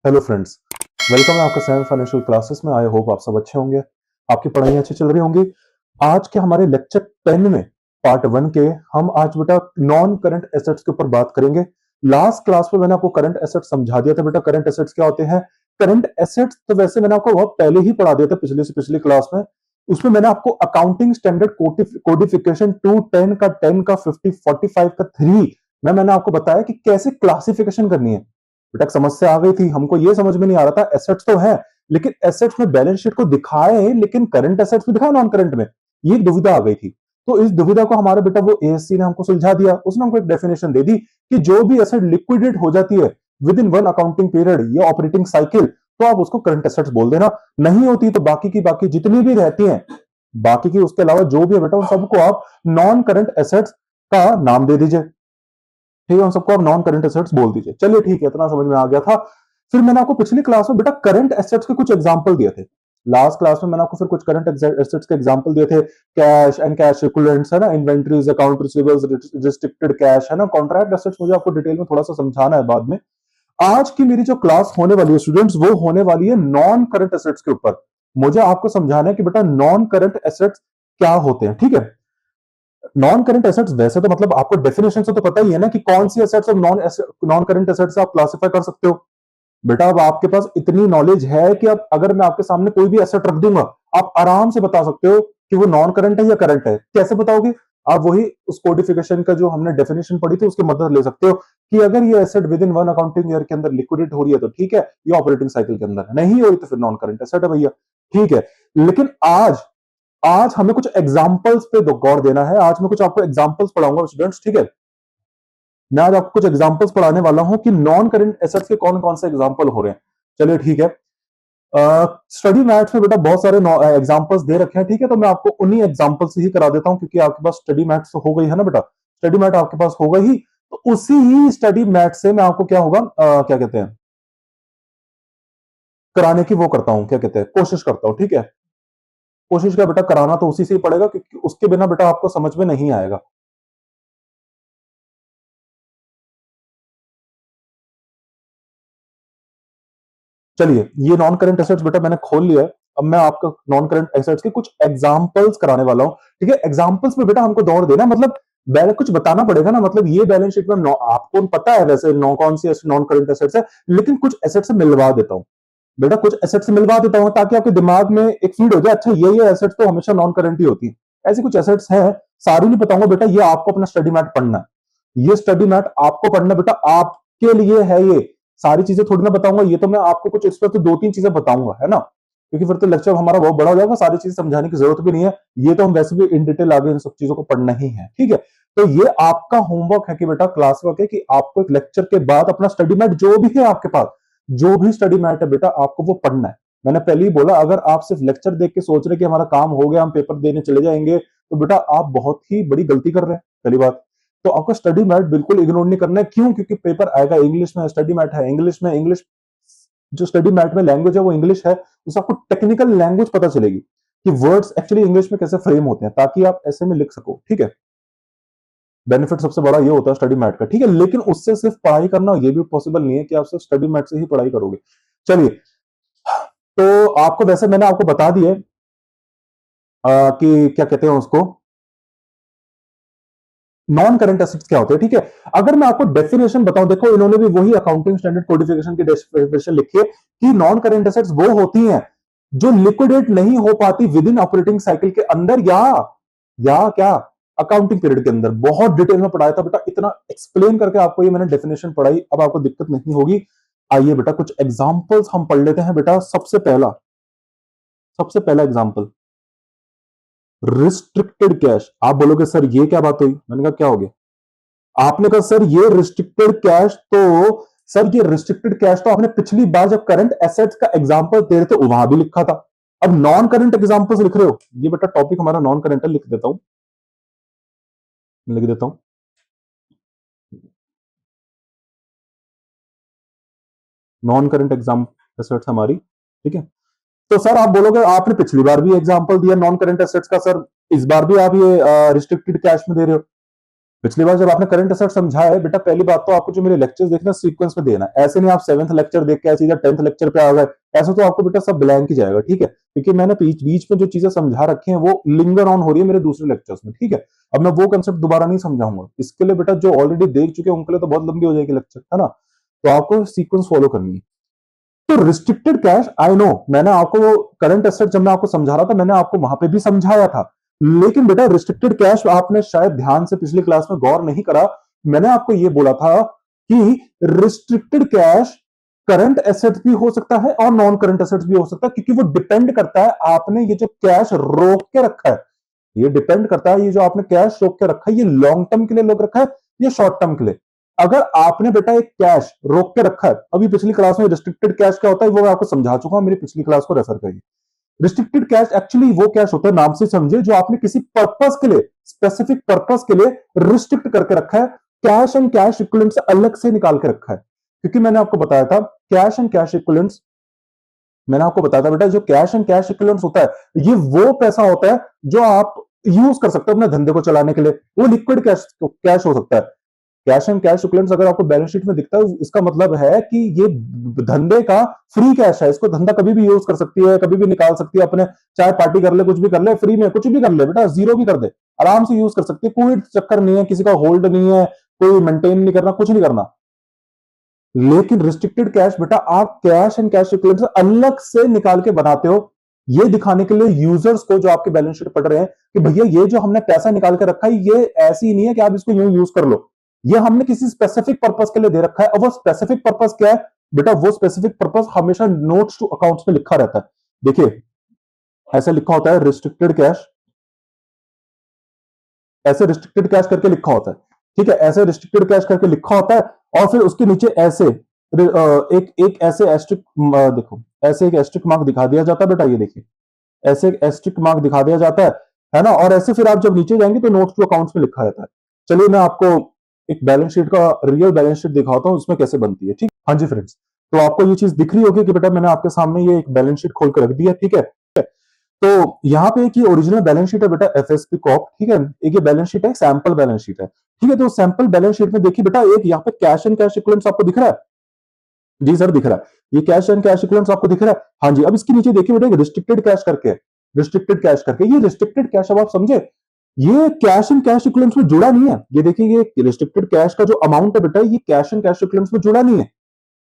Hello friends, welcome है आपका seven financial classes में। आई होप आप सब अच्छे होंगे, आपकी पढ़ाई अच्छी चल रही होंगी। आज के हमारे लेक्चर 10 में पार्ट 1 के हम आज बेटा नॉन करंट एसेट्स के ऊपर बात करेंगे। लास्ट क्लास में मैंने आपको करंट एसेट्स समझा दिया था बेटा, करंट एसेट्स क्या होते हैं। करंट एसेट्स तो वैसे मैंने आपको बहुत पहले ही पढ़ा दिया था, पिछले से पिछली क्लास में। उसमें मैंने आपको अकाउंटिंग स्टैंडर्ड कोडिफिकेशन 210 का 10 का 50 45 का 3 में मैंने आपको बताया कि कैसे क्लासिफिकेशन करनी है। बेटा समस्या आ गई थी, हमको ये समझ में नहीं आ रहा था, एसेट्स तो है लेकिन एसेट्स में बैलेंस शीट को दिखाए लेकिन करंट एसेट्स में दिखाए नॉन करंट में, ये दुविधा आ गई थी। तो इस दुविधा को हमारे बेटा वो एएससी ने हमको सुलझा दिया। उसने हमको एक डेफिनेशन दे दी कि जो भी एसेट लिक्विडेट हो जाती है with in one accounting period या ऑपरेटिंग साइकिल, तो आप उसको करंट एसेट्स बोल देना। नहीं होती तो बाकी की बाकी जितनी भी रहती हैं, बाकी की उसके अलावा जो भी है बेटा उन सबको आप नॉन करंट एसेट्स का नाम दे दीजिए। ठीक है, उन सबको आप नॉन करंट एसेट्स बोल दीजिए। चलिए ठीक है, इतना समझ में आ गया था। फिर मैंने आपको पिछली क्लास में बेटा करंट एसेट्स के कुछ एग्जांपल दिए थे। लास्ट क्लास में मैंने आपको फिर कुछ करंट एसेट्स के एग्जांपल दिए थे। कैश एंड कैश इक्विवेलेंट्स है ना, inventories, account receivables, restricted cash है ना, कॉन्ट्रैक्ट एसेट्स मुझे आपको डिटेल में थोड़ा सा समझाना है बाद में। आज की मेरी जो क्लास होने वाली है स्टूडेंट्स, वो होने वाली है नॉन करंट एसेट्स के ऊपर। मुझे आपको समझाना है कि बेटा नॉन करंट एसेट्स क्या होते हैं। ठीक है, नॉन करंट एसेट्स वैसे तो मतलब आपको डेफिनेशन से तो पता ही है ना कि कौन सी एसेट्स और नॉन करंट एसेट्स आप क्लासिफाई कर सकते हो। बेटा अब आपके पास इतनी नॉलेज है कि अब अगर मैं आपके सामने कोई भी एसेट रख दूंगा, आप आराम से बता सकते हो कि वो नॉन करंट है या करंट है। कैसे बताओगे? आप वही उस कोडिफिकेशन का जो हमने डेफिनेशन पढ़ी थी उसकी मदद ले सकते हो कि अगर ये asset with in one accounting year के अंदर लिक्विडेट हो रही है तो ठीक है, ये ऑपरेटिंग साइकिल के अंदर है, नहीं हो रही तो फिर नॉन करंट एसेट है भैया। ठीक है, लेकिन आज आज हमें कुछ एग्जांपल्स पे गौर देना है। आज मैं कुछ आपको एग्जांपल्स पढ़ाऊंगा स्टूडेंट्स। ठीक है, मैं आज आपको कुछ एग्जांपल्स पढ़ाने वाला हूं कि नॉन करंट एसेट्स के कौन कौन से एग्जांपल हो रहे हैं। चलिए ठीक है, स्टडी मैथ्स में बेटा बहुत सारे एग्जांपल्स दे रखे हैं। ठीक है, तो मैं आपको उन्हीं एग्जांपल से ही करा देता हूं क्योंकि आपके पास स्टडी मैथ्स हो गई है ना बेटा, स्टडी मैथ आपके पास हो गई ही, तो उसी ही स्टडी मैथ से मैं आपको क्या होगा, क्या कहते हैं, कराने की वो करता हूं, क्या कहते हैं, कोशिश करता हूं। ठीक है, कोशिश क्या बेटा, कराना तो उसी से ही पड़ेगा क्योंकि उसके बिना बेटा आपको समझ में नहीं आएगा। चलिए, ये नॉन करंट एसेट्स बेटा मैंने खोल लिया है। अब मैं आपको नॉन करंट एसेट्स के कुछ एग्जांपल्स कराने वाला हूं। ठीक है, एग्जांपल्स में बेटा हमको दौड़ देना, मतलब बैलेंस कुछ बताना पड़ेगा ना, मतलब ये बैलेंस शीट में आपको पता है वैसे नौ कौन सी नॉन करंट एसेट्स है, लेकिन कुछ एसेट से मिलवा देता हूं बेटा, कुछ एसेट से मिलवा देता हूं ताकि आपके दिमाग में एक फीड हो जाए, अच्छा ये एसेट्स तो हमेशा नॉन करंट ही होती है। ऐसी कुछ एसेट्स हैं, सारी नहीं बताऊंगा बेटा, ये आपको अपना स्टडी मैट पढ़ना है। ये स्टडी मैट आपको पढ़ना बेटा, आपके लिए है ये। सारी चीजें थोड़ी ना बताऊंगा, ये तो मैं आपको कुछ इस पर तो 2-3 चीजें बताऊंगा, है ना, क्योंकि फिर तो लेक्चर हमारा बहुत बड़ा हो जाएगा, सारी चीजें समझाने की जरूरत भी नहीं है। ये तो हम वैसे भी इन डिटेल आगे इन सब चीजों को पढ़ना ही है। ठीक है, तो ये आपका होमवर्क है कि बेटा, क्लास वर्क है कि आपको एक लेक्चर के बाद अपना स्टडी मैट जो भी है आपके पास, जो भी स्टडी मैट है बेटा, आपको वो पढ़ना है। मैंने पहले ही बोला, अगर आप सिर्फ लेक्चर देख के सोच रहे कि हमारा काम हो गया, हम पेपर देने चले जाएंगे, तो बेटा आप बहुत ही बड़ी गलती कर रहे हैं। पहली बात तो आपको स्टडी मैट बिल्कुल इग्नोर नहीं करना है। क्यों? क्योंकि पेपर आएगा इंग्लिश में, स्टडी मैट है इंग्लिश में, इंग्लिश जो स्टडी मैट में लैंग्वेज है वो इंग्लिश है, उससे आपको टेक्निकल लैंग्वेज पता चलेगी कि वर्ड्स एक्चुअली इंग्लिश में कैसे फ्रेम होते हैं ताकि आप ऐसे में लिख सको। ठीक है, बेनिफिट सबसे बड़ा ये होता है स्टडी मैट का। ठीक है, लेकिन उससे सिर्फ पढ़ाई करना ये भी पॉसिबल नहीं है कि आप सिर्फ स्टडी मैट से ही पढ़ाई करोगे। चलिए, तो आपको वैसे मैंने आपको बता दिया कि क्या कहते हैं उसको, नॉन करंट एसेट्स क्या होते हैं। ठीक है, अगर मैं आपको डेफिनेशन बताऊं, देखो इन्होंने भी वही अकाउंटिंग स्टैंडर्ड कोडिफिकेशन की डेफिनेशन लिखी है कि नॉन करंट एसेट्स वो होती हैं जो लिक्विडेट नहीं हो पाती विद इन ऑपरेटिंग साइकिल के अंदर या क्या, अकाउंटिंग पीरियड के अंदर। बहुत डिटेल में पढ़ाया था बेटा, इतना एक्सप्लेन करके आपको ये मैंने डेफिनेशन पढ़ाई, अब आपको दिक्कत नहीं होगी। आइए बेटा कुछ एग्जांपल्स हम पढ़ लेते हैं बेटा। सबसे पहला एग्जांपल, रिस्ट्रिक्टेड कैश। आप बोलोगे सर ये क्या बात हुई, मैंने कहा क्या हो गया, आपने कहा सर ये रिस्ट्रिक्टेड कैश, तो सर ये रिस्ट्रिक्टेड कैश तो आपने पिछली बार जब करंट एसेट्स का एग्जांपल दे रहे थे वहां भी लिखा था, अब नॉन करंट एग्जांपल्स लिख रहे हो। ये बेटा टॉपिक हमारा नॉन करंट है, लिख देता हूं, नॉन करंट एग्जाम एसेट्स हमारी। ठीक है, तो सर आप बोलोगे आपने पिछली बार भी एग्जांपल दिया नॉन करंट एसेट्स का, सर इस बार भी आप ये रिस्ट्रिक्टेड कैश में दे रहे हो। पिछली बार जब आपने करंट एसेट समझाया है बेटा, पहली बात तो आपको जो मेरे लेक्चर्स देखना सीक्वेंस में देना, ऐसे नहीं आप 7th लेक्चर देख के सीधा 10th लेक्चर पे आ गए, ऐसा तो आपको बेटा सब ब्लैंक ही जाएगा, ठीक है? क्योंकि मैंने बीच बीच में जो चीजें समझा रखी हैं वो लिंगर ऑन हो रही है मेरे दूसरे लेक्चर्स में, ठीक है? अब मैं वो कंसेप्ट दोबारा नहीं समझाऊंगा, इसके लिए बेटा जो ऑलरेडी देख चुके हैं उनके लिए तो बहुत लंबी हो जाएगी लेक्चर, है ना? तो आपको सीक्वेंस फॉलो करनी है। तो रिस्ट्रिक्टेड कैश, आई नो, मैंने आपको करंट एसेट जब मैं आपको समझा रहा था मैंने आपको वहां पे भी समझाया था, लेकिन बेटा रिस्ट्रिक्टेड कैश आपने शायद ध्यान से पिछली क्लास में गौर नहीं करा। मैंने आपको यह बोला था कि रिस्ट्रिक्टेड कैश करंट एसेट भी हो सकता है और नॉन करंट एसेट भी हो सकता है, क्योंकि वो डिपेंड करता है आपने ये जो कैश रोक के रखा है, ये डिपेंड करता है ये जो आपने कैश रोक के रखा है ये लॉन्ग टर्म के लिए रोक रखा है या शॉर्ट टर्म के लिए। अगर आपने बेटा एक कैश रोक के रखा है, अभी पिछली क्लास में रिस्ट्रिक्टेड कैश क्या होता है वो मैं आपको समझा चुका हूं, मेरी पिछली क्लास को रेफर करिए। रिस्ट्रिक्टेड कैश एक्चुअली वो कैश होता है, नाम से समझे, जो आपने किसी पर्पस के लिए, स्पेसिफिक पर्पस के लिए रिस्ट्रिक्ट करके रखा है, कैश एंड कैश इक्विवेलेंट से अलग से निकाल के रखा है। क्योंकि मैंने आपको बताया था कैश एंड कैश इक्विवेलेंट्स, मैंने आपको बताया था बेटा जो कैश एंड कैश इक्विवेलेंट्स होता है ये वो पैसा होता है जो आप यूज कर सकते हो अपने धंधे को चलाने के लिए, वो लिक्विड कैश हो सकता है। कैश एंड कैश इक्विवेलेंट्स अगर आपको बैलेंस शीट में दिखता है इसका मतलब है कि ये धंधे का फ्री कैश है, इसको धंधा कभी भी यूज कर सकती है, कभी भी निकाल सकती है अपने, चाहे पार्टी कर ले, कुछ भी कर ले, फ्री में कुछ भी कर ले बेटा, जीरो भी कर दे, आराम से यूज कर सकती है, कोई चक्कर नहीं है, किसी का होल्ड नहीं है, कोई मेंटेन नहीं करना, कुछ नहीं करना। लेकिन रिस्ट्रिक्टेड कैश बेटा आप कैश एंड कैश इक्विवेलेंट से अलग से निकाल के बनाते हो, ये दिखाने के लिए यूजर्स को जो आपके बैलेंस शीट पढ़ रहे हैं कि भैया ये जो हमने पैसा निकाल के रखा है ये ऐसी नहीं है कि आप इसको यूं यूज कर लो, ये हमने किसी स्पेसिफिक पर्पस के लिए दे रखा है। और वो स्पेसिफिक पर्पस क्या है बेटा, वो स्पेसिफिक पर्पस हमेशा नोट्स टू अकाउंट्स में लिखा रहता है। देखिए ऐसे लिखा होता है रिस्ट्रिक्टेड कैश, ऐसे रिस्ट्रिक्टेड कैश करके लिखा होता है, ठीक है, ऐसे रिस्ट्रिक्टेड कैश करके लिखा होता है, और फिर उसके नीचे ऐसे एक एक ऐसे एस्ट्रिक, देखो ऐसे एक एस्ट्रिक मार्क दिखा दिया जाता है बेटा, ये देखिए ऐसे एक एस्ट्रिक मार्क दिखा दिया जाता है ना, और ऐसे फिर आप जब नीचे जाएंगे तो नोट्स टू अकाउंट्स में लिखा रहता है। चलिए मैं आपको एक बैलेंस शीट का रियल बैलेंस शीट दिखाता हूं उसमें कैसे बनती है, ठीक। हाँ जी फ्रेंड्स, तो आपको ये चीज दिख रही होगी कि बेटा मैंने आपके सामने ये एक बैलेंस शीट खोल कर रख दिया, ठीक है। तो यहाँ पे एक ये ओरिजिनल बैलेंस शीट है बेटा एफएसपी कॉप, ठीक है, एक ये बैलेंस शीट है, सैंपल बैलेंस शीट है, ठीक है। तो सैंपल बैलेंस शीट में देखिए बेटा एक यहाँ पे कैश एंड कैश इक्विवेलेंट्स आपको दिख रहा है, जी सर दिख रहा है, ये कैश एंड कैश इक्विवेलेंट्स आपको दिख रहा है, हाँ जी। अब इसके नीचे देखिए बेटा रिस्ट्रिक्टेड कैश करके, रिस्ट्रिक्टेड कैश करके, ये रिस्ट्रिक्टेड कैश अब आप समझे ये कैश एंड कैश इक्विवेलेंट्स में जुड़ा नहीं है, ये देखिए ये रिस्ट्रिक्टेड कैश का जो अमाउंट है बेटा ये कैश एंड कैश इक्विवेलेंट्स में जुड़ा नहीं है,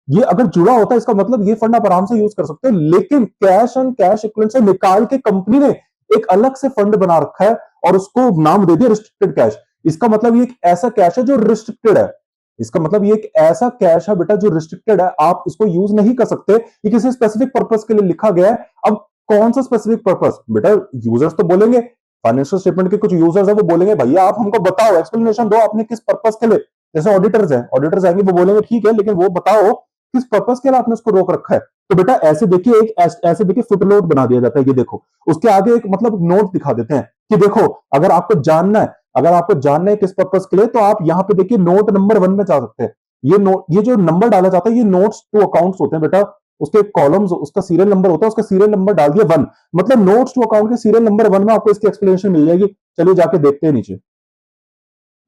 ये अगर जुड़ा होता है इसका मतलब ये फंड आप आराम से यूज कर सकते हो, लेकिन कैश एंड कैश इक्विवेलेंट से निकाल के कंपनी ने एक अलग से फंड बना रखा है और उसको नाम दे दिया रिस्ट्रिक्टेड कैश। इसका मतलब ये एक ऐसा कैश है जो रिस्ट्रिक्टेड है, इसका मतलब ये एक ऐसा कैश है बेटा जो रिस्ट्रिक्टेड है, आप इसको यूज नहीं कर सकते, ये किसी स्पेसिफिक पर्पस के लिए लिखा गया है। अब कौन सा स्पेसिफिक पर्पस बेटा, यूजर्स तो बोलेंगे, फाइनेंशियल स्टेटमेंट के कुछ यूजर्स है वो बोलेंगे भैया आप हमको बताओ, एक्सप्लेनेशन दो आपने किस पर्पस के लिए, जैसे ऑडिटर्स हैं, ऑडिटर्स आएंगे वो बोलेंगे ठीक है लेकिन वो बताओ किस पर्पस के लिए आपने उसको रोक रखा है। तो बेटा ऐसे देखिए एक ऐसे देखिए फुटनोट बना दिया जाता है, ये देखो उसके आगे एक मतलब नोट दिखा देते हैं कि देखो अगर आपको जानना है, अगर आपको जानना है किस पर्पस के लिए तो आप यहाँ पे देखिए नोट नंबर 1 में जा सकते हैं। ये नोट, ये जो नंबर डाला जाता है ये नोट्स टू अकाउंट्स होते हैं बेटा, उसके कॉलम्स उसका सीरियल नंबर होता है, उसका सीरियल नंबर डाल दिया 1, मतलब नोट्स टू अकाउंट के सीरियल नंबर 1 में आपको इसकी एक्सप्लेनेशन मिल जाएगी। चलिए जाके देखते हैं नीचे,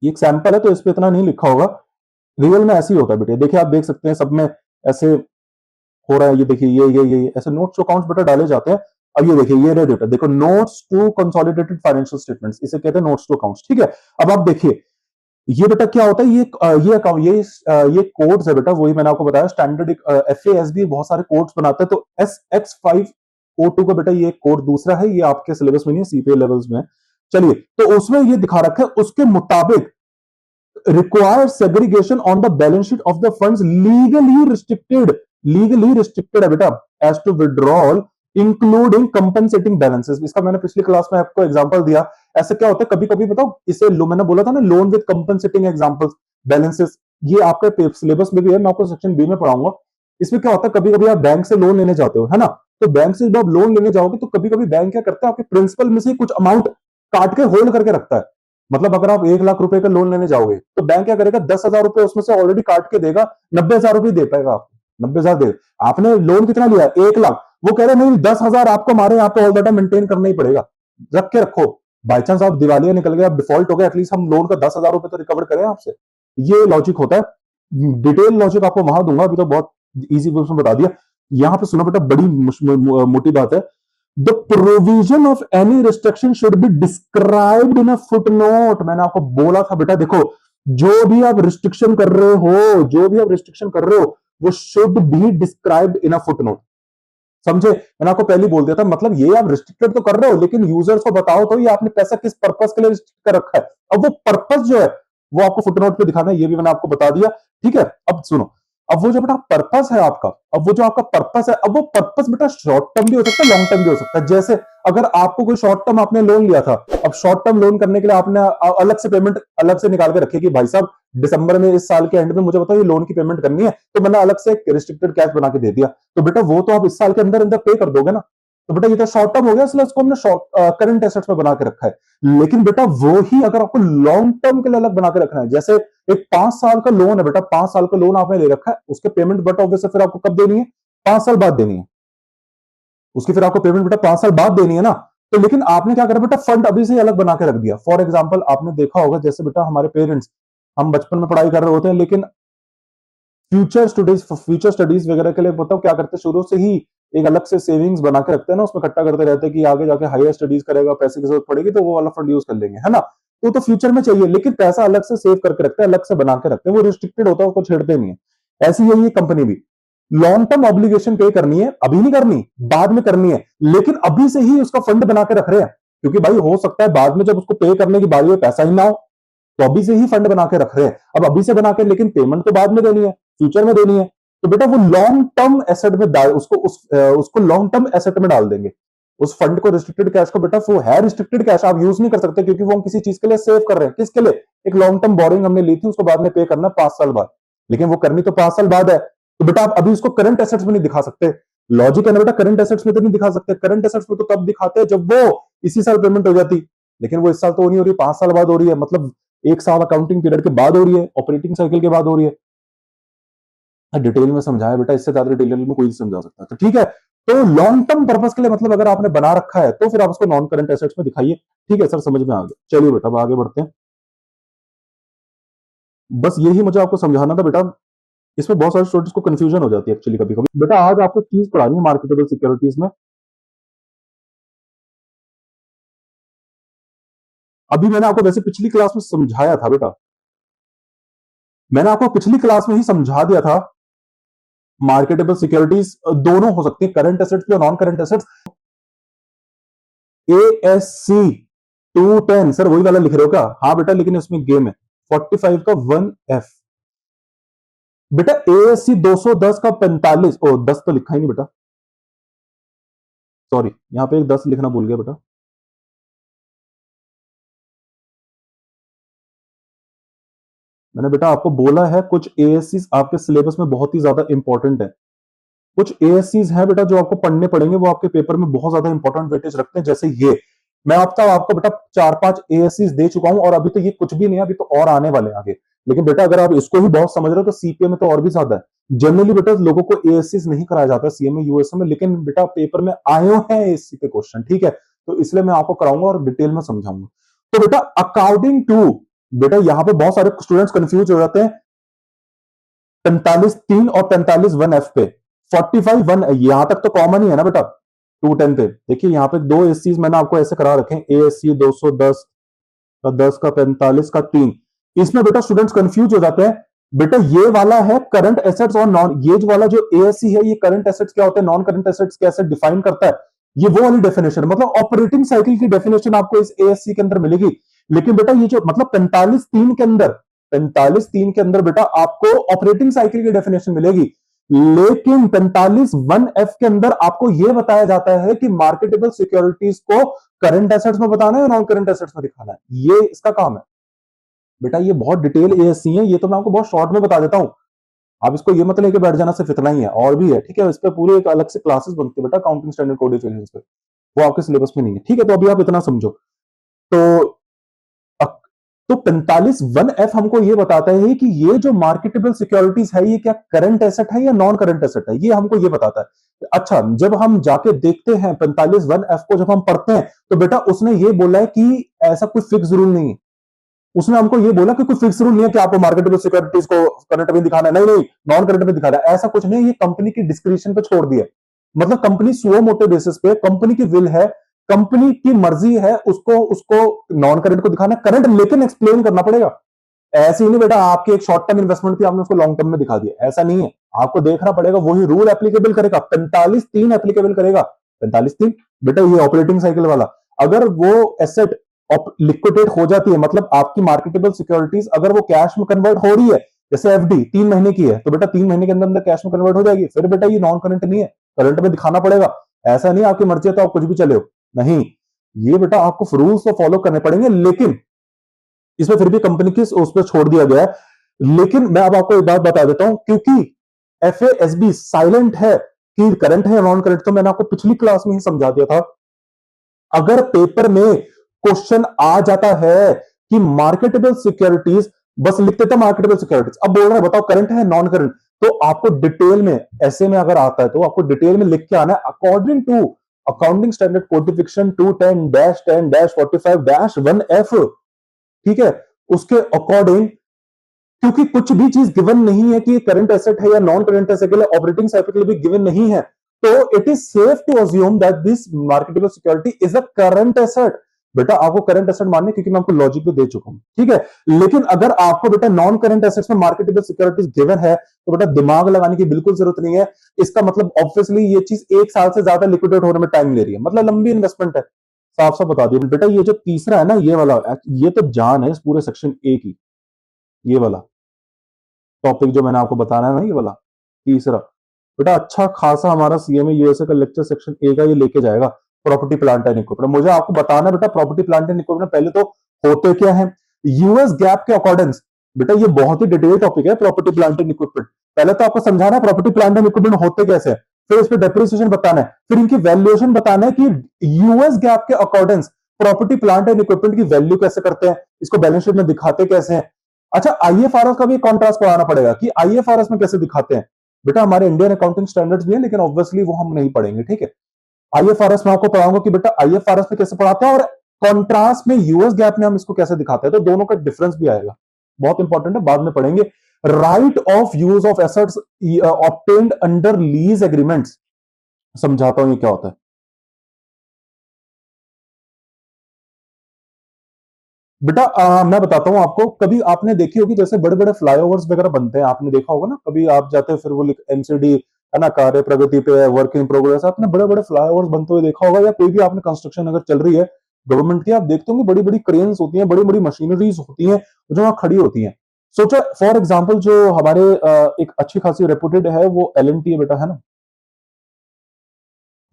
ये एक सैंपल है तो इस पे इतना नहीं लिखा होगा, रियल में ऐसे ही होता है बेटे, देखिए आप देख सकते हैं सब में ऐसे हो रहा है, ये देखिए ये ऐसे नोट्स टू अकाउंट्स बेटा डाले जाते हैं। अब ये देखिए ये डेटा देखो notes to consolidated financial statements, इसे कहते हैं नोट्स टू अकाउंट्स, ठीक है। अब आप देखिए ये बेटा क्या होता है, ये अकाउंट ये कोड्स है बेटा, वही मैंने आपको बताया स्टैंडर्ड एफएएसबी बहुत सारे कोड्स बनाता है, तो SX5O2 का बेटा ये कोड दूसरा है, ये आपके सिलेबस में नहीं है, सीपीए लेवल्स में। चलिए तो उसमें ये दिखा रखा है उसके मुताबिक require segregation on the balance sheet of the funds legally restricted है बेटा as to withdrawal including compensating balances। इसका मैंने पिछली क्लास में आपको एग्जांपल दिया। ऐसे क्या होता है कभी कभी बताओ, इसे मैंने बोला था ना loan with compensating examples balances, ये आपके सिलेबस में भी है, मैं आपको सेक्शन बी में पढ़ाऊंगा। इसमें क्या होता है कभी कभी आप बैंक से लोन लेने जाते हो, है ना, तो बैंक से जब आप लोन लेने जाओगे तो कभी कभी बैंक क्या करता है आपके प्रिंसिपल में से कुछ अमाउंट काट के होल्ड करके रखता है। मतलब अगर आप 1 लाख रुपए का लोन लेने जाओगे तो बैंक क्या करेगा 10,000 रुपए उसमें से ऑलरेडी काट के देगा, 90,000 रुपए दे पाएगा आपको, 90,000 दे। आपने लोन कितना लिया 1 लाख, वो कह रहे नहीं 10,000 आपको हमारे यहाँ पे ऑल डाटा मेंटेन करना ही पड़ेगा, रख के रखो, बाई चांस आप दिवालिया निकल गए, आप डिफॉल्ट हो गए, एटलीस्ट हम लोन का 10,000 रुपए तो रिकवर करें आपसे। ये लॉजिक होता है। डिटेल लॉजिक आपको वहां दूंगा, अभी तो बहुत इजी वे में बता दिया। यहां पे सुनो बेटा, बड़ी मोटी बात है। The provision of any restriction should be described in a footnote. मैंने आपको बोला था बेटा, देखो जो भी आप रिस्ट्रिक्शन कर रहे हो, जो भी आप रिस्ट्रिक्शन कर रहे हो, वो should be described in a footnote. समझे? मैंने आपको पहले ही बोल दिया था, मतलब ये आप रिस्ट्रिक्टेड तो कर रहे हो, लेकिन यूजर्स को बताओ तो ये आपने पैसा किस पर्पस के लिए रिस्ट्रिक्ट कर रखा है। अब वो पर्पस जो है वो आपको फुटनोट पे दिखाना है, ये भी मैंने आपको बता दिया। ठीक है, अब सुनो, अब वो जो बेटा पर्पस है आपका, अब वो जो आपका पर्पस है, अब वो पर्पस बेटा शॉर्ट टर्म भी हो सकता है, लॉन्ग टर्म भी हो सकता है। जैसे अगर आपको कोई शॉर्ट टर्म आपने लोन लिया था, अब शॉर्ट टर्म लोन करने के लिए आपने अलग से पेमेंट अलग से निकाल के रखी कि भाई साहब दिसंबर में इस साल के एंड में मुझे बताओ ये लोन की पेमेंट करनी है, तो मैंने अलग से रिस्ट्रिक्टेड कैश बना के दे दिया, तो बेटा वो तो आप इस साल के अंदर अंदर पे कर दोगे ना। तो बेटा ये तो शॉर्ट टर्म हो गया, इसलिए उसको हमने शॉर्ट करंट एसेट्स में बना के रखा है। लेकिन बेटा वो ही अगर आपको लॉन्ग टर्म के लिए अलग बना के रखना है, जैसे एक 5 साल का लोन है बेटा, 5 साल का लोन आपने ले रखा है, उसके पेमेंट बेटा ऑब्वियसली फिर आपको कब देनी है? 5 साल बाद देनी है। उसकी फिर आपको पेमेंट बेटा 5 साल बाद देनी है ना। तो लेकिन आपने क्या करा बेटा, फंड अभी से अलग बना के रख दिया। फॉर एग्जाम्पल आपने देखा होगा, जैसे बेटा हमारे पेरेंट्स, हम बचपन में पढ़ाई कर रहे होते हैं, लेकिन फ्यूचर स्टडीज वगैरह के लिए बताओ क्या करते हैं, शुरू से ही एक अलग से सेविंग्स बना के रखते हैं ना, उसमें इकट्ठा करते रहते हैं कि आगे जाके हायर स्टडीज करेगा, पैसे की जरूरत पड़ेगी तो वो वाला फंड यूज कर लेंगे, है ना। तो फ्यूचर में चाहिए, लेकिन पैसा अलग से सेव करके रखते हैं, अलग से बना के रखते हैं, वो रिस्ट्रिक्टेड होता है, उसको छेड़ते नहीं है। ऐसी ही ये कंपनी भी लॉन्ग टर्म ऑब्लिगेशन पे करनी है, अभी नहीं करनी, बाद में करनी है, लेकिन अभी से ही उसका फंड बना के रख रहे हैं, क्योंकि भाई हो सकता है बाद में जब उसको पे करने की बारी में पैसा ही ना हो, तो अभी से ही फंड बना के रख रहे हैं। अब अभी से बना के, लेकिन पेमेंट तो बाद में देनी है, फ्यूचर में देनी है, तो बेटा वो लॉन्ग टर्म एसेट में डाल, उसको लॉन्ग टर्म एसेट में डाल देंगे। उस फंड को, रिस्ट्रिक्टेड कैश को बेटा, वो है रिस्ट्रिक्टेड कैश, आप यूज नहीं कर सकते, क्योंकि वो हम किसी चीज के लिए सेव कर रहे हैं। किसके लिए? एक लॉन्ग टर्म बोरिंग हमने ली थी, उसको बाद में पे करना 5 साल बाद, लेकिन वो करनी तो 5 साल बाद है, तो बेटा आप अभी उसको करंट एसेट्स में नहीं दिखा सकते। लॉजिक है ना बेटा, करंट एसेट्स में तो नहीं दिखा सकते। करंट एसेट्स में तो तब दिखाते हैं जब वो इसी साल पेमेंट हो जाती, लेकिन वो इस साल तो नहीं हो रही, 5 साल बाद हो रही है, मतलब 1 साल अकाउंटिंग पीरियड के बाद हो रही है, ऑपरेटिंग साइकिल के बाद हो रही है। डिटेल में समझाया बेटा, इससे ज्यादा डिटेल में कोई नहीं समझा सकता, तो ठीक है। तो लॉन्ग टर्म पर्पस के लिए, मतलब अगर आपने बना रखा है तो फिर आप उसको नॉन करंट एसेट्स में दिखाइए। ठीक है सर, समझ में आ गया। चलिए बेटा अब आगे बढ़ते हैं। बस यही मुझे आपको समझाना था बेटा, इसमें बहुत सारे स्टूडेंट्स को कंफ्यूजन हो जाती है एक्चुअली कभी कभी। बेटा आज आपको चीज पढ़ानी है मार्केटेबल सिक्योरिटीज में। अभी मैंने आपको वैसे पिछली क्लास में समझाया था बेटा, मैंने आपको पिछली क्लास में ही समझा दिया था, मार्केटेबल सिक्योरिटीज दोनों हो सकती है, करंट एसेट्स भी और non current assets. ASC 210 sir वही वाला लिख रहे हो क्या? हाँ बेटा, लेकिन इसमें गेम है। 45 का 1F बेटा, ASC 210 का 45, ओ 10 तो लिखा ही नहीं बेटा, सॉरी, यहां पे एक 10 लिखना भूल गया बेटा। मैंने बेटा आपको बोला है, कुछ ASCs आपके सिलेबस में बहुत ही ज्यादा इंपॉर्टेंट है। कुछ ASCs हैं बेटा जो आपको पढ़ने पड़ेंगे, वो आपके पेपर में बहुत ज्यादा इंपॉर्टेंट वेटेज रखते हैं। जैसे ये मैं आपको बेटा 4-5 ASCs दे चुका हूं, और अभी तो ये कुछ भी नहीं है, अभी तो और आने वाले हैं आगे। लेकिन बेटा अगर आप इसको ही बहुत समझ रहे हो तो CPA में तो और भी ज्यादा है। जनरली बेटा लोगों को ASCs नहीं कराया जाता CMA USM में, लेकिन बेटा पेपर में आए हैं ASC के क्वेश्चन, ठीक है, तो इसलिए मैं आपको कराऊंगा और डिटेल में समझाऊंगा। तो बेटा अकॉर्डिंग टू, बेटा यहां पे बहुत सारे स्टूडेंट्स कंफ्यूज हो जाते हैं 45(3) और 45(1)F पे। 45(1) यहां तक तो कॉमन ही है ना बेटा 210 पे। देखिए यहां पे दो ASCs मैंने आपको ऐसे करा रखे हैं, ASC 210 का 10 का 45 का 3। इसमें बेटा स्टूडेंट्स कंफ्यूज हो जाते हैं, बेटा ये वाला है करंट एसेट्स और नॉन, ये जो वाला जो ASC है, ये करंट एसेट्स क्या होते हैं, नॉन करंट एसेट्स कैसे डिफाइन करता है, ये वो वाली डेफिनेशन, मतलब ऑपरेटिंग साइकिल की डेफिनेशन आपको इस ASC के अंदर मिलेगी। लेकिन बेटा ये जो मतलब 45(3) के अंदर बेटा आपको ऑपरेटिंग साइकिल की डेफिनेशन मिलेगी, लेकिन 45(1)F के अंदर आपको यह बताया जाता है कि मार्केटेबल सिक्योरिटीज को करंट एसेट्स में बताना है और नॉन करंट एसेट्स में दिखाना है, ये इसका काम है। बेटा ये बहुत डिटेल ASC है, ये तो मैं आपको बहुत शॉर्ट में बता देता हूं, आप इसको ये मत लेके बैठ जाना सिर्फ इतना ही है, और भी है, ठीक है। इस पे पूरी एक अलग से क्लासेस बनती है बेटा, काउंटिंग स्टैंडर्ड कोडिफिकेशंस पे, वो आपके सिलेबस में नहीं है, ठीक है। तो अभी आप इतना समझो। तो तो 45(1)(f हमको ये बताता है कि ये जो मार्केटेबल सिक्योरिटीज है ये क्या करंट एसेट है या नॉन करंट एसेट है, ये हमको ये बताता है। अच्छा, जब हम जाके देखते हैं 45(1)(f को जब हम पढ़ते हैं तो बेटा उसने ये बोला है कि ऐसा कोई फिक्स रूल नहीं है। उसने हमको ये बोला कि कोई फिक्स रूल नहीं है कि आपको मार्केटेबल सिक्योरिटीज को करंट में दिखाना है, नहीं नहीं नॉन करंट में दिखाना है, ऐसा कुछ नहीं। ये कंपनी की डिस्क्रिप्शन पे छोड़ दिया, मतलब कंपनी सुओ मोटे बेसिस पे कंपनी की विल है, कंपनी की मर्जी है, उसको उसको नॉन करंट को दिखाना करंट, लेकिन एक्सप्लेन करना पड़ेगा। ऐसे ही नहीं बेटा आपकी एक शॉर्ट टर्म इन्वेस्टमेंट थी आपने उसको लॉन्ग टर्म में दिखा दिया, ऐसा नहीं है। आपको देखना पड़ेगा वही रूल एप्लीकेबल करेगा, 45(3) एप्लीकेबल करेगा। 45(3) बेटा ये ऑपरेटिंग साइकिल वाला, अगर वो एसेट लिक्विडेट हो जाती है, मतलब आपकी मार्केटेबल सिक्योरिटीज अगर वो कैश में कन्वर्ट हो रही है, जैसे एफडी 3 महीने की है तो बेटा 3 महीने के अंदर अंदर कैश में कन्वर्ट हो जाएगी, फिर बेटा ये नॉन करंट नहीं है, करंट में दिखाना पड़ेगा। ऐसा नहीं आपकी मर्जी है तो आप कुछ भी चले हो, नहीं, ये बेटा आपको रूल्स तो फॉलो करने पड़ेंगे, लेकिन इसमें फिर भी कंपनी की उस पर छोड़ दिया गया है। लेकिन मैं अब आपको एक बात बता देता हूं, क्योंकि एफएएसबी साइलेंट है कि करंट है नॉन करंट, तो मैंने आपको पिछली क्लास में ही समझा दिया था। अगर पेपर में क्वेश्चन आ जाता है कि मार्केटेबल सिक्योरिटीज, बस लिख देता मार्केटेबल सिक्योरिटीज, अब बोल रहा है बताओ करंट है नॉन करंट, तो आपको डिटेल में ऐसे में अगर आता है तो आपको डिटेल में लिख के आना है according to accounting standard codification 210-10-45-1F, ठीक है, उसके अकॉर्डिंग, क्योंकि कुछ भी चीज गिवन नहीं है कि ये करंट एसेट है या नॉन करंट एसेट के लिए, ऑपरेटिंग साइकिल के लिए भी गिवन नहीं है, तो it is safe to assume that this marketable security is a current asset. बेटा आपको करंट एसेट मानने, क्योंकि मैं आपको लॉजिक भी दे चुका हूं, ठीक है। लेकिन अगर आपको बेटा नॉन करंट एसेट्स में मार्केटेबल सिक्योरिटीज गिवन है तो बेटा दिमाग लगाने की बिल्कुल जरूरत नहीं है। इसका मतलब ऑब्वियसली ये चीज 1 साल से ज्यादा लिक्विडेट होने में टाइम ले रही है, मतलब लंबी इन्वेस्टमेंट है। साफ साफ बता दिया बेटा, ये जो तीसरा है ना ये वाला, ये तो जान है इस पूरे सेक्शन ए की, ये वाला टॉपिक जो मैंने आपको बताना है ना, ये वाला तीसरा, बेटा अच्छा खासा हमारा सीएमए यूएसए का लेक्चर सेक्शन ए का ये लेके जाएगा, प्रॉपर्टी प्लांट एंड इक्विपमेंट। मुझे आपको बताना बेटा प्रॉपर्टी प्लांट एंड इक्विपमेंट पहले तो होते क्या है, यूएस गैप के अकॉर्डिंग, बेटा ये बहुत ही डिटेल टॉपिक है प्रॉपर्टी प्लांट एंड इक्विपमेंट। पहले तो आपको समझाना है प्रॉपर्टी प्लांट एंड इक्विपमेंट होते कैसे, फिर इस पर डेप्रिसिएशन बताना है, फिर इनकी वैल्यूएशन बताना है कि यूएस गैप के according property plant and equipment की वैल्यू कैसे करते हैं, इसको बैलेंस शीट में दिखाते कैसे हैं। अच्छा, आईएफआरएस का भी कॉन्ट्रास्ट पढ़ाना पड़ेगा कि आईएफआरएस में कैसे दिखाते हैं। बेटा हमारे इंडियन अकाउंटिंग स्टैंडर्ड्स भी है, लेकिन ऑब्वियसली वो हम नहीं पढ़ेंगे, ठीक है। आईएफआरएस में आपको पढ़ाऊंगा कि बेटा आईएफआरएस में कैसे पढ़ाते हैं, और कॉन्ट्रास्ट में यूएस गैप में हम इसको कैसे दिखाते हैं, तो दोनों का डिफरेंस भी आएगा, बहुत इंपॉर्टेंट है, बाद में पढ़ेंगे। Right of use of assets obtained under lease agreements, समझाता हूं ये क्या होता है। बेटा मैं बताता हूं आपको, कभी आपने देखी होगी जैसे बड़े बड़े फ्लाईओवर्स वगैरह बनते हैं, आपने देखा होगा ना, कभी आप जाते हैं फिर वो एमसीडी है ना, कार्य प्रगति पे, वर्क इन प्रोग्रेस, आपने बड़े बड़े फ्लाईओवर्स बनते हुए देखा होगा, या कोई भी आपने कंस्ट्रक्शन अगर चल रही है गवर्नमेंट की, आप देखते होंगे बड़ी बड़ी क्रेन्स होती हैं, बड़ी बड़ी मशीनरीज होती हैं जो वहां खड़ी होती हैं। सोचो फॉर एग्जाम्पल जो हमारे एक अच्छी खासी रेपुटेड है वो एल एंड टी है बेटा, है ना,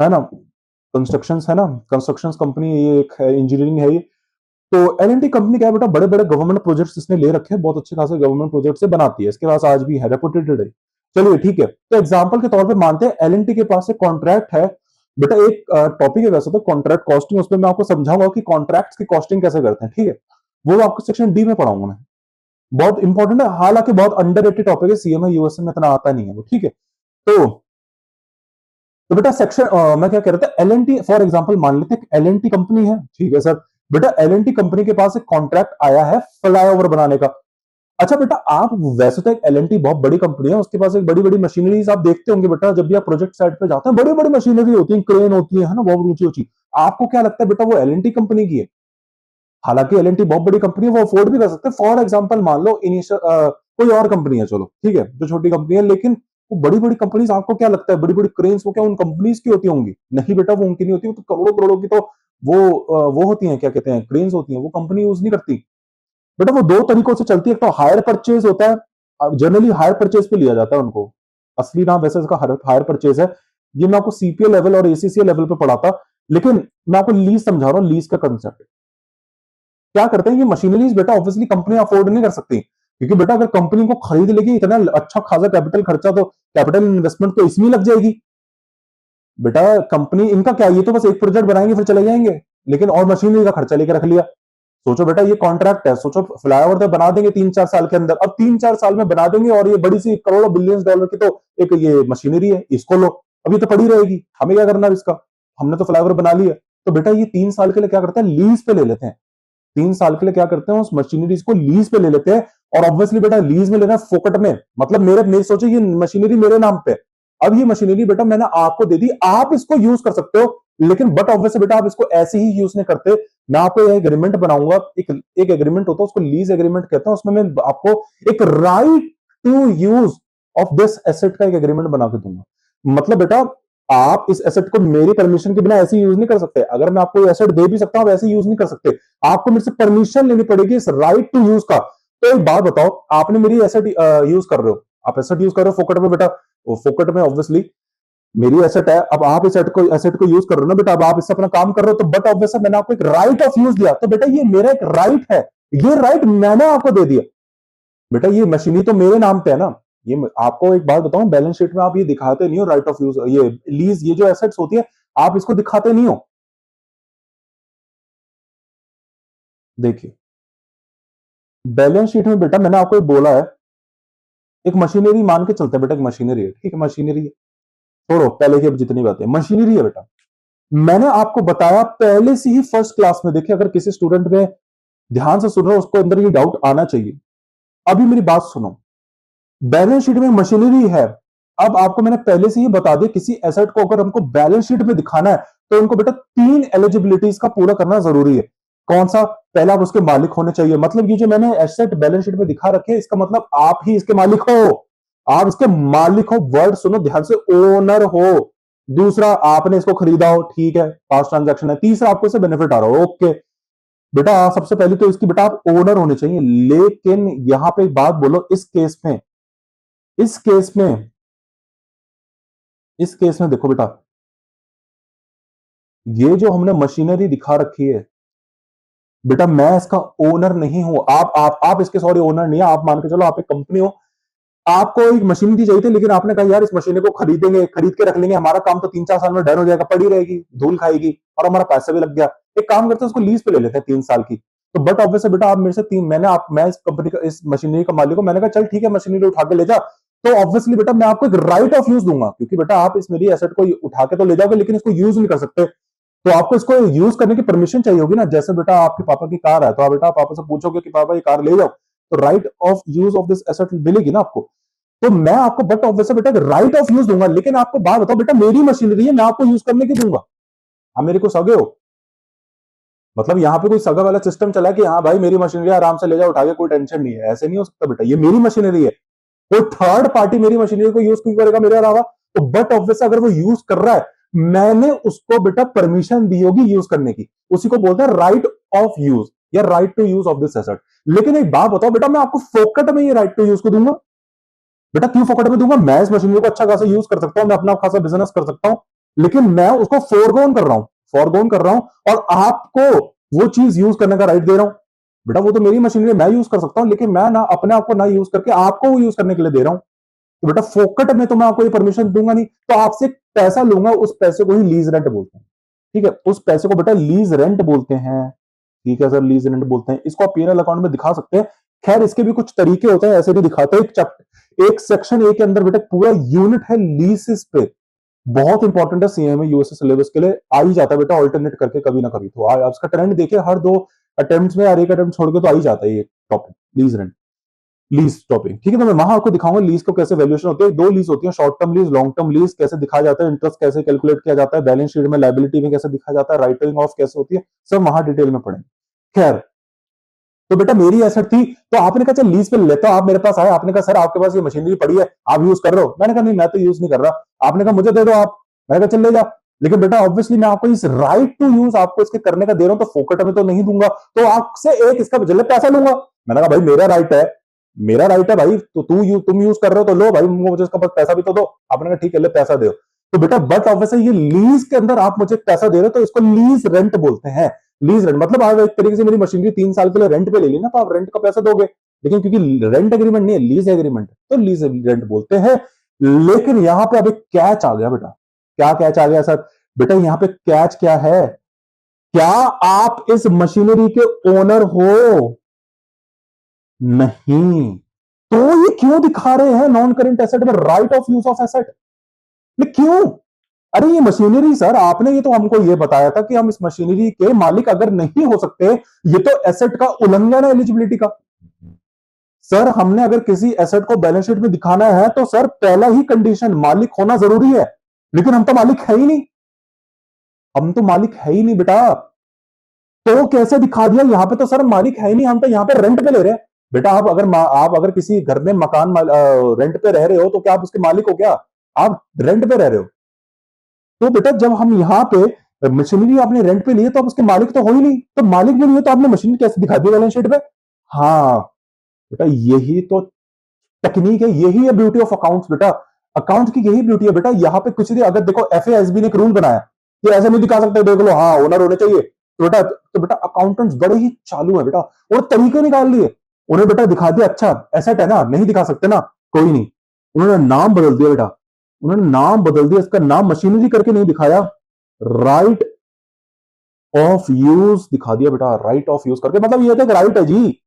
है ना, कंस्ट्रक्शन है ना, कंस्ट्रक्शन कंपनी ये एक है, इंजीनियरिंग है ये। तो एल एंड टी कंपनी क्या है बेटा, बड़े बड़े गवर्नमेंट प्रोजेक्ट्स इसने ले रखे हैं, बहुत अच्छे खासे गवर्नमेंट प्रोजेक्ट से बनाती है, इसके पास आज भी है, रेपुटेड है। चलिए ठीक है, तो एग्जांपल के तौर पे मानते हैं एल एंड टी के पास एक कॉन्ट्रैक्ट है। बेटा एक टॉपिक है वैसे तो कॉन्ट्रैक्ट कॉस्टिंग, उसमें मैं आपको समझाऊंगा कि कॉन्ट्रैक्ट्स की कॉस्टिंग कैसे करते हैं, ठीक है, वो आपको सेक्शन डी में पढ़ाऊंगा मैं, बहुत इंपॉर्टेंट है, हालांकि बहुत अंडररेटेड टॉपिक है, सीएमए यूएसए में इतना आता नहीं है वो, ठीक है। तो बेटा सेक्शन मैं क्या कह रहा था, L and T for example मान लेते हैं एल एंड टी कंपनी है, ठीक है सर। बेटा एल एंड टी कंपनी के पास एक कॉन्ट्रैक्ट आया है फ्लाईओवर बनाने का। अच्छा बेटा, आप वैसे तो एक एल एंड टी बहुत बड़ी कंपनी है, उसके पास एक बड़ी बड़ी मशीनरीज आप देखते होंगे बेटा, जब भी आप प्रोजेक्ट साइट पे जाते हैं बड़ी बड़ी मशीनरी होती है, क्रेन होती है ना, बहुत ऊंची ऊंची। आपको क्या लगता है बेटा वो एल एंड टी कंपनी की है? हालांकि एल एंड टी बहुत बड़ी कंपनी है, वो अफोर्ड भी कर सकते हैं। फॉर एग्जाम्पल मान लो इनिशियल कोई और कंपनी है, चलो ठीक है, जो छोटी कंपनी है, लेकिन वो बड़ी बड़ी कंपनीज, आपको क्या लगता है बड़ी बड़ी क्रेन्स वो क्या उन कंपनीज की होती होंगी? नहीं बेटा, वो उनकी नहीं होती, वो तो करोड़ों करोड़ों की तो वो होती हैं, क्या कहते हैं, क्रेन्स होती हैं, वो कंपनी यूज नहीं करती। बेटा वो दो तरीकों से चलती है, एक तो हायर परचेज होता है, जनरली हायर परचेज पे लिया जाता है उनको, असली नाम वैसे इसका हायर परचेज है। ये मैं आपको सीपीए लेवल और एसीसीए लेवल पे पढ़ाता, लेकिन मैं आपको लीज समझा रहा हूँ, लीज का कंसेप्ट क्या करते हैं, ये मशीनरीज बेटा ऑब्वियसली कंपनी अफोर्ड नहीं कर सकती, क्योंकि बेटा अगर कंपनी को खरीद लेगी इतना अच्छा खासा कैपिटल खर्चा, तो कैपिटल इन्वेस्टमेंट तो इसमें लग जाएगी। बेटा कंपनी इनका क्या, ये तो बस एक प्रोजेक्ट बनाएंगे फिर चले जाएंगे, लेकिन और मशीनरी का खर्चा लेकर रख लिया। सोचो बेटा ये कॉन्ट्रैक्ट है, सोचो फ्लाईओवर तो बना देंगे 3-4 साल के अंदर, अब 3-4 साल में बना देंगे और ये बड़ी सी करोड़ों बिलियंस डॉलर की तो एक ये मशीनरी है, इसको लो, अभी तो पड़ी रहेगी, हमें क्या करना है इसका, हमने तो फ्लाईओवर बना लिया। तो बेटा ये 3 साल के लिए क्या करते हैं, लीज पे ले लेते हैं, 3 साल के लिए क्या करते हैं, उस मशीनरीज को लीज पे ले लेते हैं। और ऑब्वियसली बेटा लीज में लेना फोकट में, मतलब मेरे सोचो ये मशीनरी मेरे नाम पे, अब ये मशीनरी बेटा मैंने आपको दे दी, आप इसको यूज कर सकते हो, लेकिन बट ऑब्वियसली बेटा आप इसको ऐसे ही यूज नहीं करते। मैं आपको एक एग्रीमेंट बनाऊंगा, एक एग्रीमेंट होता है उसको लीज एग्रीमेंट कहते हैं, उसमें मैं आपको एक right to use of this asset का एक एग्रीमेंट बना के दूंगा। मतलब बेटा आप इस एसेट को मेरी परमिशन के बिना ऐसे यूज नहीं कर सकते, अगर मैं आपको एसेट दे भी सकता हूं, ऐसे यूज नहीं कर सकते, आपको मेरे से परमिशन लेनी पड़ेगी इस राइट टू यूज का। तो एक बात बताओ, आपने मेरी एसेट यूज कर रहे हो, आप एसेट यूज कर रहे हो फोकट में बेटा, फोकट में ऑब्वियसली मेरी एसेट है, अब आप इस एसेट को यूज कर रहे हो ना बेटा, अब आप इससे अपना काम कर रहे हो, तो बट ऑब्वियसली मैंने आपको एक राइट ऑफ यूज दिया, तो बेटा ये मेरा एक राइट है, ये राइट मैंने आपको दे दिया। बेटा ये मशीनरी तो मेरे नाम पे है ना, ये आपको एक बात बताऊं, बैलेंस शीट में आप ये दिखाते नहीं हो राइट ऑफ यूज, ये लीज, ये जो एसेट्स होती है आप इसको दिखाते नहीं हो। देखिए बैलेंस शीट में बेटा मैंने आपको बोला है, एक मशीनरी मान के चलते हैं बेटा, एक मशीनरी है, ठीक है मशीनरी है, छोड़ो पहले की अब जितनी बातें, मशीनरी है बेटा। मैंने आपको बताया पहले से ही फर्स्ट क्लास में, देखिए अगर किसी स्टूडेंट में ध्यान से सुन रहे हो उसको अंदर ये डाउट आना चाहिए, अभी मेरी बात सुनो, बैलेंस शीट में मशीनरी है, अब आपको मैंने पहले से ही बता दिया किसी एसेट को अगर हमको बैलेंस शीट में दिखाना है तो उनको बेटा 3 एलिजिबिलिटीज का पूरा करना जरूरी है। कौन सा, पहला आप उसके मालिक होने चाहिए, मतलब ये जो मैंने एसेट बैलेंस शीट में दिखा रखे इसका मतलब आप ही इसके मालिक हो, आप इसके मालिक हो, वर्ड सुनो ध्यान से, ओनर हो। दूसरा आपने इसको खरीदा हो, ठीक है पास्ट ट्रांजैक्शन है। तीसरा आपको इससे बेनिफिट आ रहा हो, ओके बेटा सबसे पहले तो इसकी बेटा आप ओनर होने चाहिए, लेकिन यहां पे एक बात बोलो, इस केस में इस केस में देखो बेटा, ये जो हमने मशीनरी दिखा रखी है बेटा, मैं इसका ओनर नहीं हूं, आप इसके सॉरी ओनर नहीं है, आप मान के चलो आप एक कंपनी हो, आपको एक मशीनरी चाहिए थी, लेकिन आपने कहा यार इस मशीनरी को खरीदेंगे, खरीद के रख लेंगे, हमारा काम तो 3-4 साल में डन हो जाएगा, पड़ी रहेगी, धूल खाएगी और हमारा पैसा भी लग गया, एक काम करते हैं उसको लीज पे ले लेते हैं 3 साल की। तो बट ऑब्वियसली बेटा आप मेरे से मैं इस कंपनी का, इस मशीनरी का मालिक हूं, मैंने कहा चल ठीक है मशीनरी उठा के ले जा, तो ऑब्वियसली बेटा मैं आपको एक राइट ऑफ यूज दूंगा, क्योंकि बेटा आप इस मेरी एसेट को उठा के तो ले जाओगे लेकिन इसको यूज नहीं कर सकते, तो आपको इसको यूज करने की परमिशन चाहिए होगी ना। जैसे बेटा आपके पापा की कार है, तो आप बेटा पापा से पूछोगे कि पापा ये कार ले जाओ, तो right of use of this asset मिलेगी ना आपको। तो मैं आपको बट ऑब्वियसली बेटा राइट ऑफ यूज दूंगा, लेकिन आपको बात बताओ बेटा मेरी मशीनरी है, मैं आपको यूज करने की दूंगा, आप मेरे को सगे हो, मतलब यहाँ पे कोई सगा वाला सिस्टम चला कि हाँ भाई मेरी मशीनरी आराम से ले जाओ उठा के, कोई टेंशन नहीं है, ऐसे नहीं हो सकता बेटा, ये मेरी मशीनरी है, कोई थर्ड पार्टी मेरी मशीनरी को यूज क्यों करेगा मेरे अलावा। तो बट ऑब्वियस अगर वो यूज कर रहा है, मैंने उसको बेटा परमिशन दी होगी यूज करने की, उसी को बोलते हैं राइट ऑफ यूज या right to use of this asset. लेकिन एक बात बताओ बेटा, मैं आपको फोकट में ये राइट टू यूज को दूंगा बेटा, क्यों फोकट में दूंगा, मैं इस मशीनरी को अच्छा खासा यूज कर सकता हूं, मैं अपना खासा बिजनेस कर सकता हूं, लेकिन मैं उसको फॉरगोन कर रहा हूं और आपको वो चीज यूज करने का राइट दे रहा हूं। बेटा वो तो मेरी मशीनरी मैं यूज कर सकता हूं, लेकिन मैं ना अपने आप को ना यूज करके आपको वो यूज करने के लिए दे रहा हूं, तो बेटा फोकट में तो मैं आपको ये परमिशन दूंगा नहीं, तो आपसे पैसा लूंगा, उस पैसे को ही लीज रेंट बोलते हैं, ठीक है, उस पैसे को बेटा लीज रेंट बोलते हैं, ठीक है सर लीज रेंट बोलते हैं, इसको आप पीएनएल अकाउंट में दिखा सकते हैं। खैर इसके भी कुछ तरीके होते हैं, ऐसे भी दिखाते हैं, एक सेक्शन ए के अंदर बेटा पूरा यूनिट है लीसेस पे, बहुत इंपॉर्टेंट है, सीएमए यूएसए सिलेबस के लिए आ ही जाता है बेटा, ऑल्टरनेट करके कभी ना कभी, तो आप इसका ट्रेंड देखिए, हर 2 अटेम्प्ट में हर एक अटेम्प्ट छोड़ के तो आ ही जाता है ये topic, lease rent, lease topic, ठीक है। तो मैं वहां आपको दिखाऊंगा लीज को कैसे वैल्यूएशन होती है, 2 लीज होती है, short term lease, long term lease, कैसे दिखाया जाता है, इंटरेस्ट कैसे कैलकुलेट किया जाता है, बैलेंस शीट में लायबिलिटी में कैसे दिखाया जाता है, राइटिंग ऑफ कैसे होती है, सब वहां डिटेल में पढ़ेंगे। खैर तो बेटा मेरी एसेट थी, तो आपने कहा चल लीज पे लेता हूं, आप मेरे पास आए, आपने कहा सर आपके पास ये मशीनरी पड़ी है आप यूज कर रहे हो, मैंने कहा नहीं मैं तो यूज नहीं कर रहा, आपने कहा मुझे दे दो आप, मैंने कहा चल ले जा, लेकिन बेटा ऑब्वियसली मैं आपको इस राइट टू यूज आपको इसके करने का दे रहा हूं, तो फोकट में तो नहीं दूंगा, तो आपसे एक इसका बदले पैसा लूंगा। मैंने कहा भाई मेरा राइट है भाई, तो तुम यूज कर रहे हो तो लो भाई, मुझे इसका पैसा भी तो दो। आपने कहा ठीक है ले पैसा दो, तो बेटा बट ऑब्वियसली ये लीज के अंदर आप मुझे पैसा दे रहे हो, तो इसको लीज रेंट बोलते हैं। लीज रेंट मतलब आप एक तरीके से मेरी मशीनरी 3 साल के लिए रेंट पे ले ली ना, तो आप रेंट का पैसा दोगे, लेकिन क्योंकि रेंट एग्रीमेंट नहीं है लीज एग्रीमेंट, तो लीज रेंट बोलते हैं। लेकिन यहां पे अब एक कैच आ गया बेटा, क्या कैच आ गया सर, बेटा यहां पे कैच क्या है क्या आप इस मशीनरी के ओनर हो? नहीं। तो ये क्यों दिखा रहे हैं नॉन करेंट एसेट में right of use of asset? क्यों? अरे ये मशीनरी सर, आपने ये तो हमको ये बताया था कि हम इस मशीनरी के मालिक अगर नहीं हो सकते, ये तो एसेट का उल्लंघन है एलिजिबिलिटी का। सर हमने अगर किसी एसेट को बैलेंस शीट में दिखाना है तो सर पहला ही कंडीशन मालिक होना जरूरी है, लेकिन हम तो मालिक है ही नहीं। हम तो मालिक है ही नहीं बेटा, तो कैसे दिखा दिया? यहां पे तो सर मालिक है ही नहीं, हम तो यहां पे रेंट पे ले रहे हैं। बेटा आप अगर किसी घर में मकान रेंट पे रह रहे हो तो क्या आप उसके मालिक हो? क्या आप रेंट पे रह रहे हो? तो बेटा जब हम यहाँ पे मशीनरी आपने रेंट पे ली है तो आप उसके मालिक तो हो ही नहीं, तो मालिक भी नहीं हो तो आपने मशीनरी कैसे दिखा दी बैलेंस शीट पे? हाँ बेटा, यही तो टेक्निक है, यही है ब्यूटी ऑफ अकाउंट्स बेटा। अकाउंट की यही ब्यूटी है बेटा। यहाँ पे कुछ नहीं, अगर देखो एफएएसबी ने एक रूल बनाया कि ऐसे नहीं दिखा सकते, देख लो हाँ ओनर होने चाहिए, तो बेटा अकाउंटेंट्स बड़े ही चालू है बेटा, और तरीके निकाल लिए। उन्हें बेटा दिखा दिया, अच्छा एसेट है ना, नहीं दिखा सकते ना, कोई नहीं। उन्होंने नाम बदल दिया बेटा, उन्होंने नाम बदल दिया, इसका नाम मशीनरी करके नहीं दिखाया, राइट ऑफ यूज दिखा दिया बेटा, राइट ऑफ यूज करके। मतलब ये तो एक राइट है जी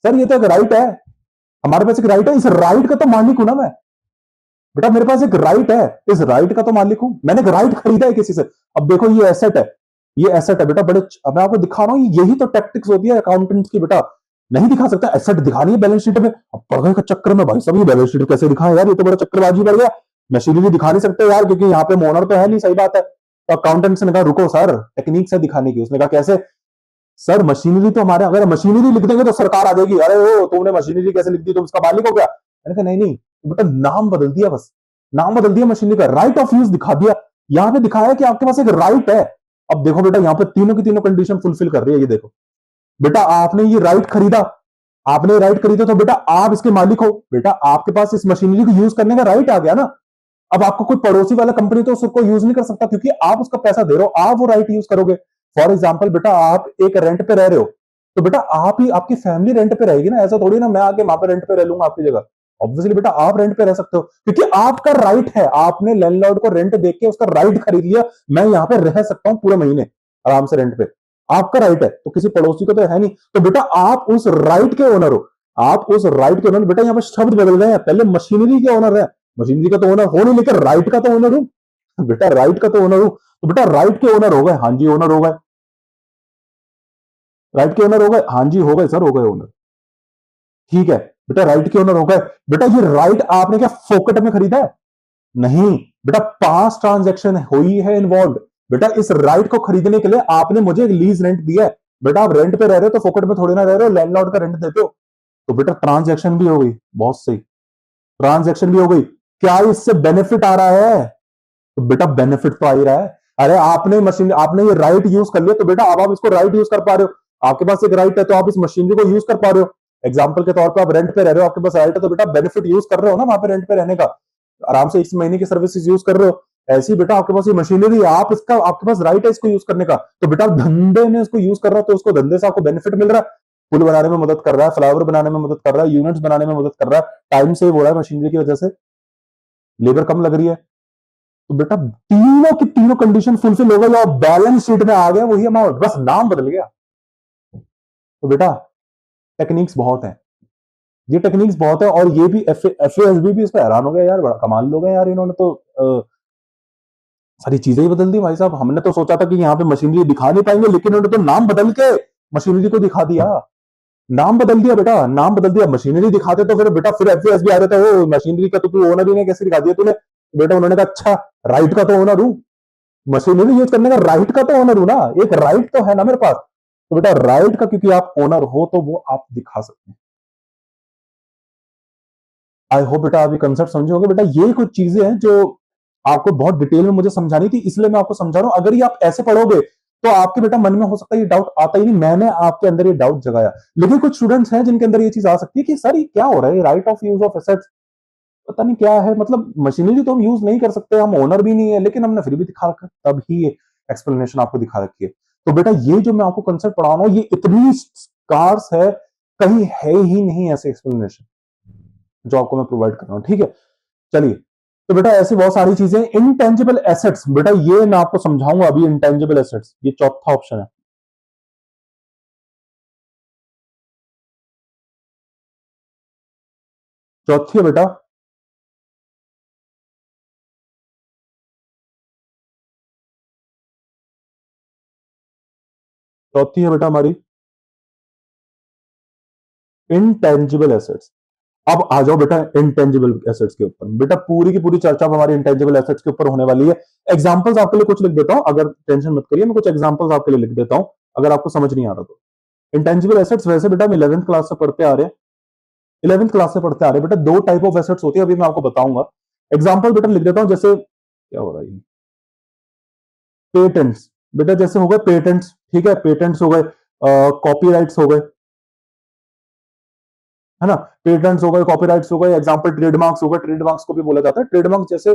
सर, ये तो एक राइट है, हमारे पास एक राइट है, इस राइट का तो मालिक हूं ना मैं बेटा, मेरे पास एक राइट है, इस राइट का तो मालिक हूं मैंने, एक राइट खरीदा है किसी से। अब देखो ये एसेट है, ये एसेट है बेटा, अब मैं आपको दिखा रहा हूं, यही तो टैक्टिक्स होती है अकाउंटेंट्स की बेटा। नहीं दिखा सकता एसेट, दिखानी है बैलेंस शीट में। अब पड़ गए चक्कर में भाई साहब, ये बैलेंस शीट कैसे दिखाएं यार, ये तो बड़ा चक्करबाजी बढ़ गया, मशीनरी दिखा नहीं सकते यार क्योंकि यहाँ पे ओनर तो है नहीं, सही बात है। तो अकाउंटेंट्स ने कहा रुको सर, टेक्निक से दिखाने की। उसने कहा कैसे? सर मशीनरी तो हमारे, अगर मशीनरी लिख देंगे तो सरकार आ जाएगी, अरे ओ तुमने मशीनरी कैसे लिख दी, तुम उसका मालिक हो क्या? मैंने कहा नहीं नहीं बेटा, नाम बदल दिया, बस नाम बदल दिया मशीनरी का, राइट ऑफ यूज दिखा दिया। यहां पे दिखाया कि आपके पास एक राइट है। अब देखो बेटा, यहाँ पे तीनों की तीनों कंडीशन फुलफिल कर रही है। ये देखो बेटा, आपने ये राइट खरीदा, आपने राइट खरीदा तो बेटा आप इसके मालिक हो, बेटा आपके पास इस मशीनरी को यूज करने का राइट आ गया ना। अब आपको कोई पड़ोसी वाला कंपनी तो उसको यूज नहीं कर सकता क्योंकि आप उसका पैसा दे रहे हो, आप वो राइट यूज करोगे। फॉर एग्जाम्पल बेटा, आप एक रेंट पे रह रहे हो तो बेटा आप ही, आपकी फैमिली रेंट पे रहेगी ना, ऐसा थोड़ी ना मैं आके वहां पे रेंट पे रह लूंगा आपकी जगह। ऑब्वियसली बेटा आप रेंट पे रह सकते हो क्योंकि आपका राइट है, आपने लैंडलॉर्ड को रेंट देख के उसका राइट खरीद लिया, मैं यहाँ पे रह सकता हूँ पूरे महीने आराम से रेंट पे, आपका राइट है, तो किसी पड़ोसी को तो है नहीं। तो बेटा आप उस राइट के ओनर हो, आप उस राइट के ओनर। बेटा यहाँ पे शब्द बदल गए हैं, पहले मशीनरी के ओनर है, मशीनरी का तो ओनर हो नहीं, लेकिन राइट का तो ओनर हूं बेटा, राइट का तो ओनर हूं, तो बेटा राइट के ओनर हो गए, हाँ जी ओनर हो गए, राइट के ओनर हो गए, हाँ जी हो गए सर, हो गए ओनर, ठीक है बेटा, राइट के ओनर हो गए। बेटा ये राइट आपने क्या फोकट में खरीदा है? नहीं बेटा, पास ट्रांजैक्शन हुई है इन्वॉल्व। बेटा इस राइट को खरीदने के लिए आपने मुझे एक लीज रेंट दिया है, बेटा आप रेंट पे रह रहे हो तो फोकट में थोड़ी ना रह रहे हो, लैंडलॉर्ड का रेंट देते हो, तो बेटा ट्रांजैक्शन भी हो गई, बहुत सही, ट्रांजैक्शन भी हो गई। क्या इससे बेनिफिट आ रहा है? तो बेटा बेनिफिट तो आ ही रहा है। अरे आपने मशीन, आपने ये राइट यूज कर लिया तो बेटा अब आप इसको राइट यूज कर पा रहे हो, आपके पास एक राइट है तो आप इस मशीनरी को यूज कर पा रहे हो। एग्जाम्पल के तौर पर आप रेंट पे रह रहे हो, आपके पास राइट है तो बेटा बेनिफिट यूज कर रहे हो ना वहां पे रेंट पे रहने का, आराम से इस महीने की सर्विसेज यूज कर रहे हो। ऐसे ही बेटा आपके पास ये मशीनरी है, आप इसका, आपके पास राइट है इसको यूज करने का, तो बेटा धंधे में इसको यूज कर रहा हो तो उसको धंधे से आपको बेनिफिट मिल रहा है, पुल बनाने में मदद कर रहा है, फ्लाईओवर बनाने में मदद कर रहा है, यूनिट्स बनाने में मदद कर रहा है, टाइम सेव हो रहा है मशीनरी की वजह से, लेबर कम लग रही है। तो बेटा तीनों की तीनों कंडीशन फुलफिल हो गई और बैलेंस शीट में आ गया वही अमाउंट, बस नाम बदल गया। तो बेटा टेक्निक्स बहुत है, ये टेक्निक्स बहुत है, और ये भी एफएएसबी भी इस पर हैरान हो गया यार, बड़ा कमाल लोग हैं यार, इन्होंने तो सारी चीजें ही बदल दी भाई साहब। हमने तो सोचा था कि यहाँ पे मशीनरी दिखा नहीं पाएंगे, लेकिन उन्होंने तो नाम बदल के मशीनरी को दिखा दिया, नाम बदल दिया बेटा, नाम बदल दिया। मशीनरी दिखाते तो फिर एफएएसबी आ जाता है, वो मशीनरी का तो तू ओनर ही नहीं, कैसे दिखा दिया तूने? बेटा उन्होंने कहा अच्छा राइट का तो ओनर हूं, मशीनरी यूज करने का राइट का तो ओनर हूं ना, एक राइट तो है ना मेरे पास, तो बेटा राइट का क्योंकि आप ओनर हो तो वो आप दिखा सकते हैं। आई होप बेटा आप ये कंसेप्ट समझे होंगे। बेटा ये कुछ चीजें हैं जो आपको बहुत डिटेल में मुझे समझानी थी, इसलिए मैं आपको समझा रहा हूं। अगर ये आप ऐसे पढ़ोगे तो आपके बेटा मन में हो सकता है ये डाउट आता ही नहीं, मैंने आपके अंदर ये डाउट जगाया। लेकिन कुछ स्टूडेंट्स हैं जिनके अंदर ये चीज आ सकती है कि सर ये क्या हो रहा है, right of use of assets पता नहीं क्या है, मतलब मशीनरी तो हम यूज नहीं कर सकते, हम ओनर भी नहीं है, लेकिन हमने फिर भी दिखा रखा, तब ही एक्सप्लेनेशन आपको दिखा रखी है। तो बेटा ये जो मैं आपको कंसेप्ट पढ़ा रहा हूं, ये इतनी स्कार्स है, कहीं है ही नहीं ऐसे एक्सप्लेनेशन जो आपको मैं प्रोवाइड कर रहा हूं, ठीक है। चलिए, तो बेटा ऐसी बहुत सारी चीजें, इंटेंजिबल एसेट्स, बेटा ये मैं आपको समझाऊंगा अभी। इंटेंजिबल एसेट्स ये चौथा ऑप्शन है, चौथी है बेटा हमारी इंटेंजिबल एसेट्स। अब आ जाओ बेटा इंटेंजिबल एसेट्स के ऊपर। बेटा पूरी की पूरी चर्चा अब हमारी इंटेंजिबल एसेट्स के ऊपर होने वाली है। एग्जांपल्स आपके लिए कुछ लिख देता हूं, अगर टेंशन मत करिए, मैं कुछ एग्जांपल्स आपके लिए लिख देता हूं अगर आपको समझ नहीं आ रहा तो। इंटेंजिबल एसेट्स वैसे बेटा हम 11th क्लास से पढ़ते आ रहे हैं, 11th क्लास से पढ़ते आ रहे हैं बेटा। दो टाइप ऑफ एसेट्स होती है, अभी मैं आपको बताऊंगा। एग्जांपल बेटा लिख देता हूं, जैसे क्या हो रहा है, पेटेंट्स। बेटा जैसे हो गए पेटेंट्स, ठीक है, पेटेंट्स हो गए, कॉपीराइट्स हो गए, है ना, पेटेंट्स हो गए, कॉपीराइट्स हो गए। एग्जांपल ट्रेडमार्क्स हो गए, ट्रेडमार्क्स को भी बोला जाता है ट्रेडमार्क। जैसे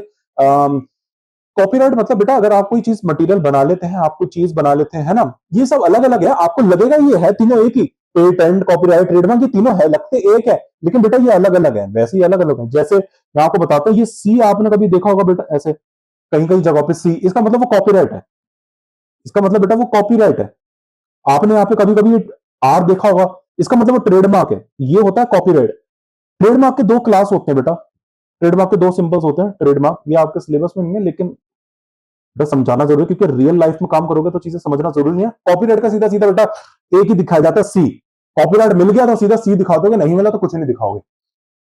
कॉपीराइट मतलब बेटा अगर आप कोई चीज मटेरियल बना लेते हैं, आप कोई चीज बना लेते हैं, है ना, ये सब अलग अलग है, आपको लगेगा ये है तीनों एक ही, पेटेंट कॉपीराइट ट्रेडमार्क ये तीनों है, लगते एक है, लेकिन बेटा ये अलग अलग है, वैसे ही अलग अलग है। जैसे मैं आपको बताता हूँ, ये सी आपने कभी देखा होगा बेटा, ऐसे कहीं कहीं जगह पे सी, इसका मतलब वो कॉपीराइट है, इसका मतलब बेटा वो कॉपीराइट है। आपने यहाँ पे कभी कभी आर देखा होगा, इसका मतलब वो ट्रेडमार्क है, ये होता है कॉपीराइट। ट्रेडमार्क के दो क्लास होते हैं बेटा, ट्रेडमार्क के दो सिंबल्स होते हैं ट्रेडमार्क, ये आपके सिलेबस में नहीं है लेकिन बेटा समझाना जरूरी है, क्योंकि रियल लाइफ में काम करोगे तो चीजें समझना जरूरी नहीं है। कॉपीराइट का सीधा सीधा बेटा एक ही दिखाया जाता है, सी। कॉपीराइट मिल गया तो सीधा सी दिखा दोगे, नहीं मिला तो कुछ नहीं दिखाओगे।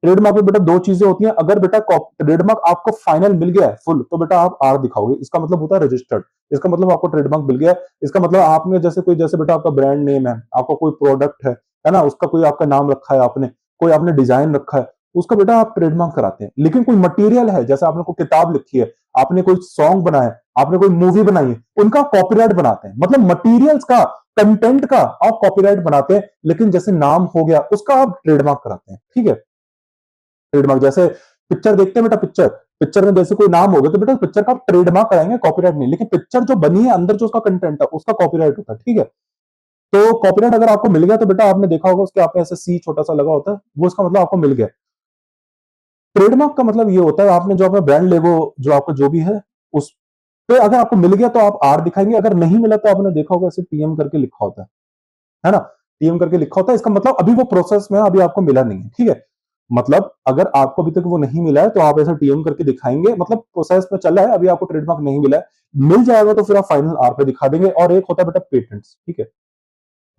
ट्रेडमार्क में बेटा दो चीजें होती हैं, अगर बेटा ट्रेडमार्क आपको फाइनल मिल गया है फुल, तो बेटा आप आर दिखाओगे, इसका मतलब होता है रजिस्टर्ड। इसका मतलब आपको ट्रेडमार्क मिल गया है, इसका मतलब आपने जैसे कोई, जैसे बेटा आपका ब्रांड नेम है, आपका कोई प्रोडक्ट है ना, उसका कोई आपका नाम रखा है आपने, कोई आपने डिजाइन रखा है, उसका बेटा आप ट्रेडमार्क कराते हैं। लेकिन कोई मटेरियल है, जैसे आपने कोई किताब लिखी है, आपने कोई सॉन्ग बनाया है, आपने कोई मूवी बनाई है, उनका कॉपीराइट बनाते हैं, मतलब मटीरियल्स का, कंटेंट का आप कॉपीराइट बनाते हैं, लेकिन जैसे नाम हो गया उसका आप ट्रेडमार्क कराते हैं, ठीक है। ट्रेडमार्क जैसे पिक्चर देखते हैं बेटा, पिक्चर, पिक्चर में जैसे कोई नाम होगा तो बेटा पिक्चर का ट्रेडमार्क कराएंगे, कॉपीराइट नहीं। लेकिन पिक्चर जो बनी है अंदर जो उसका कंटेंट है उसका कॉपीराइट होता है, ठीक है। तो कॉपीराइट अगर आपको मिल गया तो बेटा आपने देखा होगा उसके आप ऐसे सी छोटा सा लगा होता है, वो उसका मतलब आपको मिल गया। ट्रेडमार्क का मतलब ये होता है आपने जो अपना ब्रांड लेगो जो आपका जो भी है उस पे अगर आपको मिल गया तो आप आर दिखाएंगे, अगर नहीं मिला तो आपने देखा होगा ऐसे टीएम करके लिखा होता है ना, टीएम करके लिखा होता है। इसका मतलब अभी वो प्रोसेस में अभी आपको मिला नहीं है, ठीक है। मतलब अगर आपको अभी तक वो नहीं मिला है तो आप ऐसा टीएम करके दिखाएंगे, मतलब प्रोसेस में चल रहा है, अभी आपको ट्रेडमार्क नहीं मिला है। मिल जाएगा तो फिर आप फाइनल आर पे दिखा देंगे। और एक होता है बेटा पेटेंट्स, ठीक है।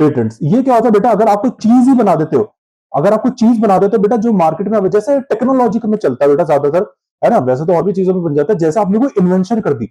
पेटेंट्स ये क्या होता है बेटा, अगर आप कोई चीज ही बना देते हो, अगर आप कोई चीज बना देते हो बेटा जो मार्केट में जैसे टेक्नोलॉजी में चलता है बेटा ज्यादातर, है ना, वैसे तो और भी चीजों में बन जाता है। जैसे आपने कोई इन्वेंशन कर दी,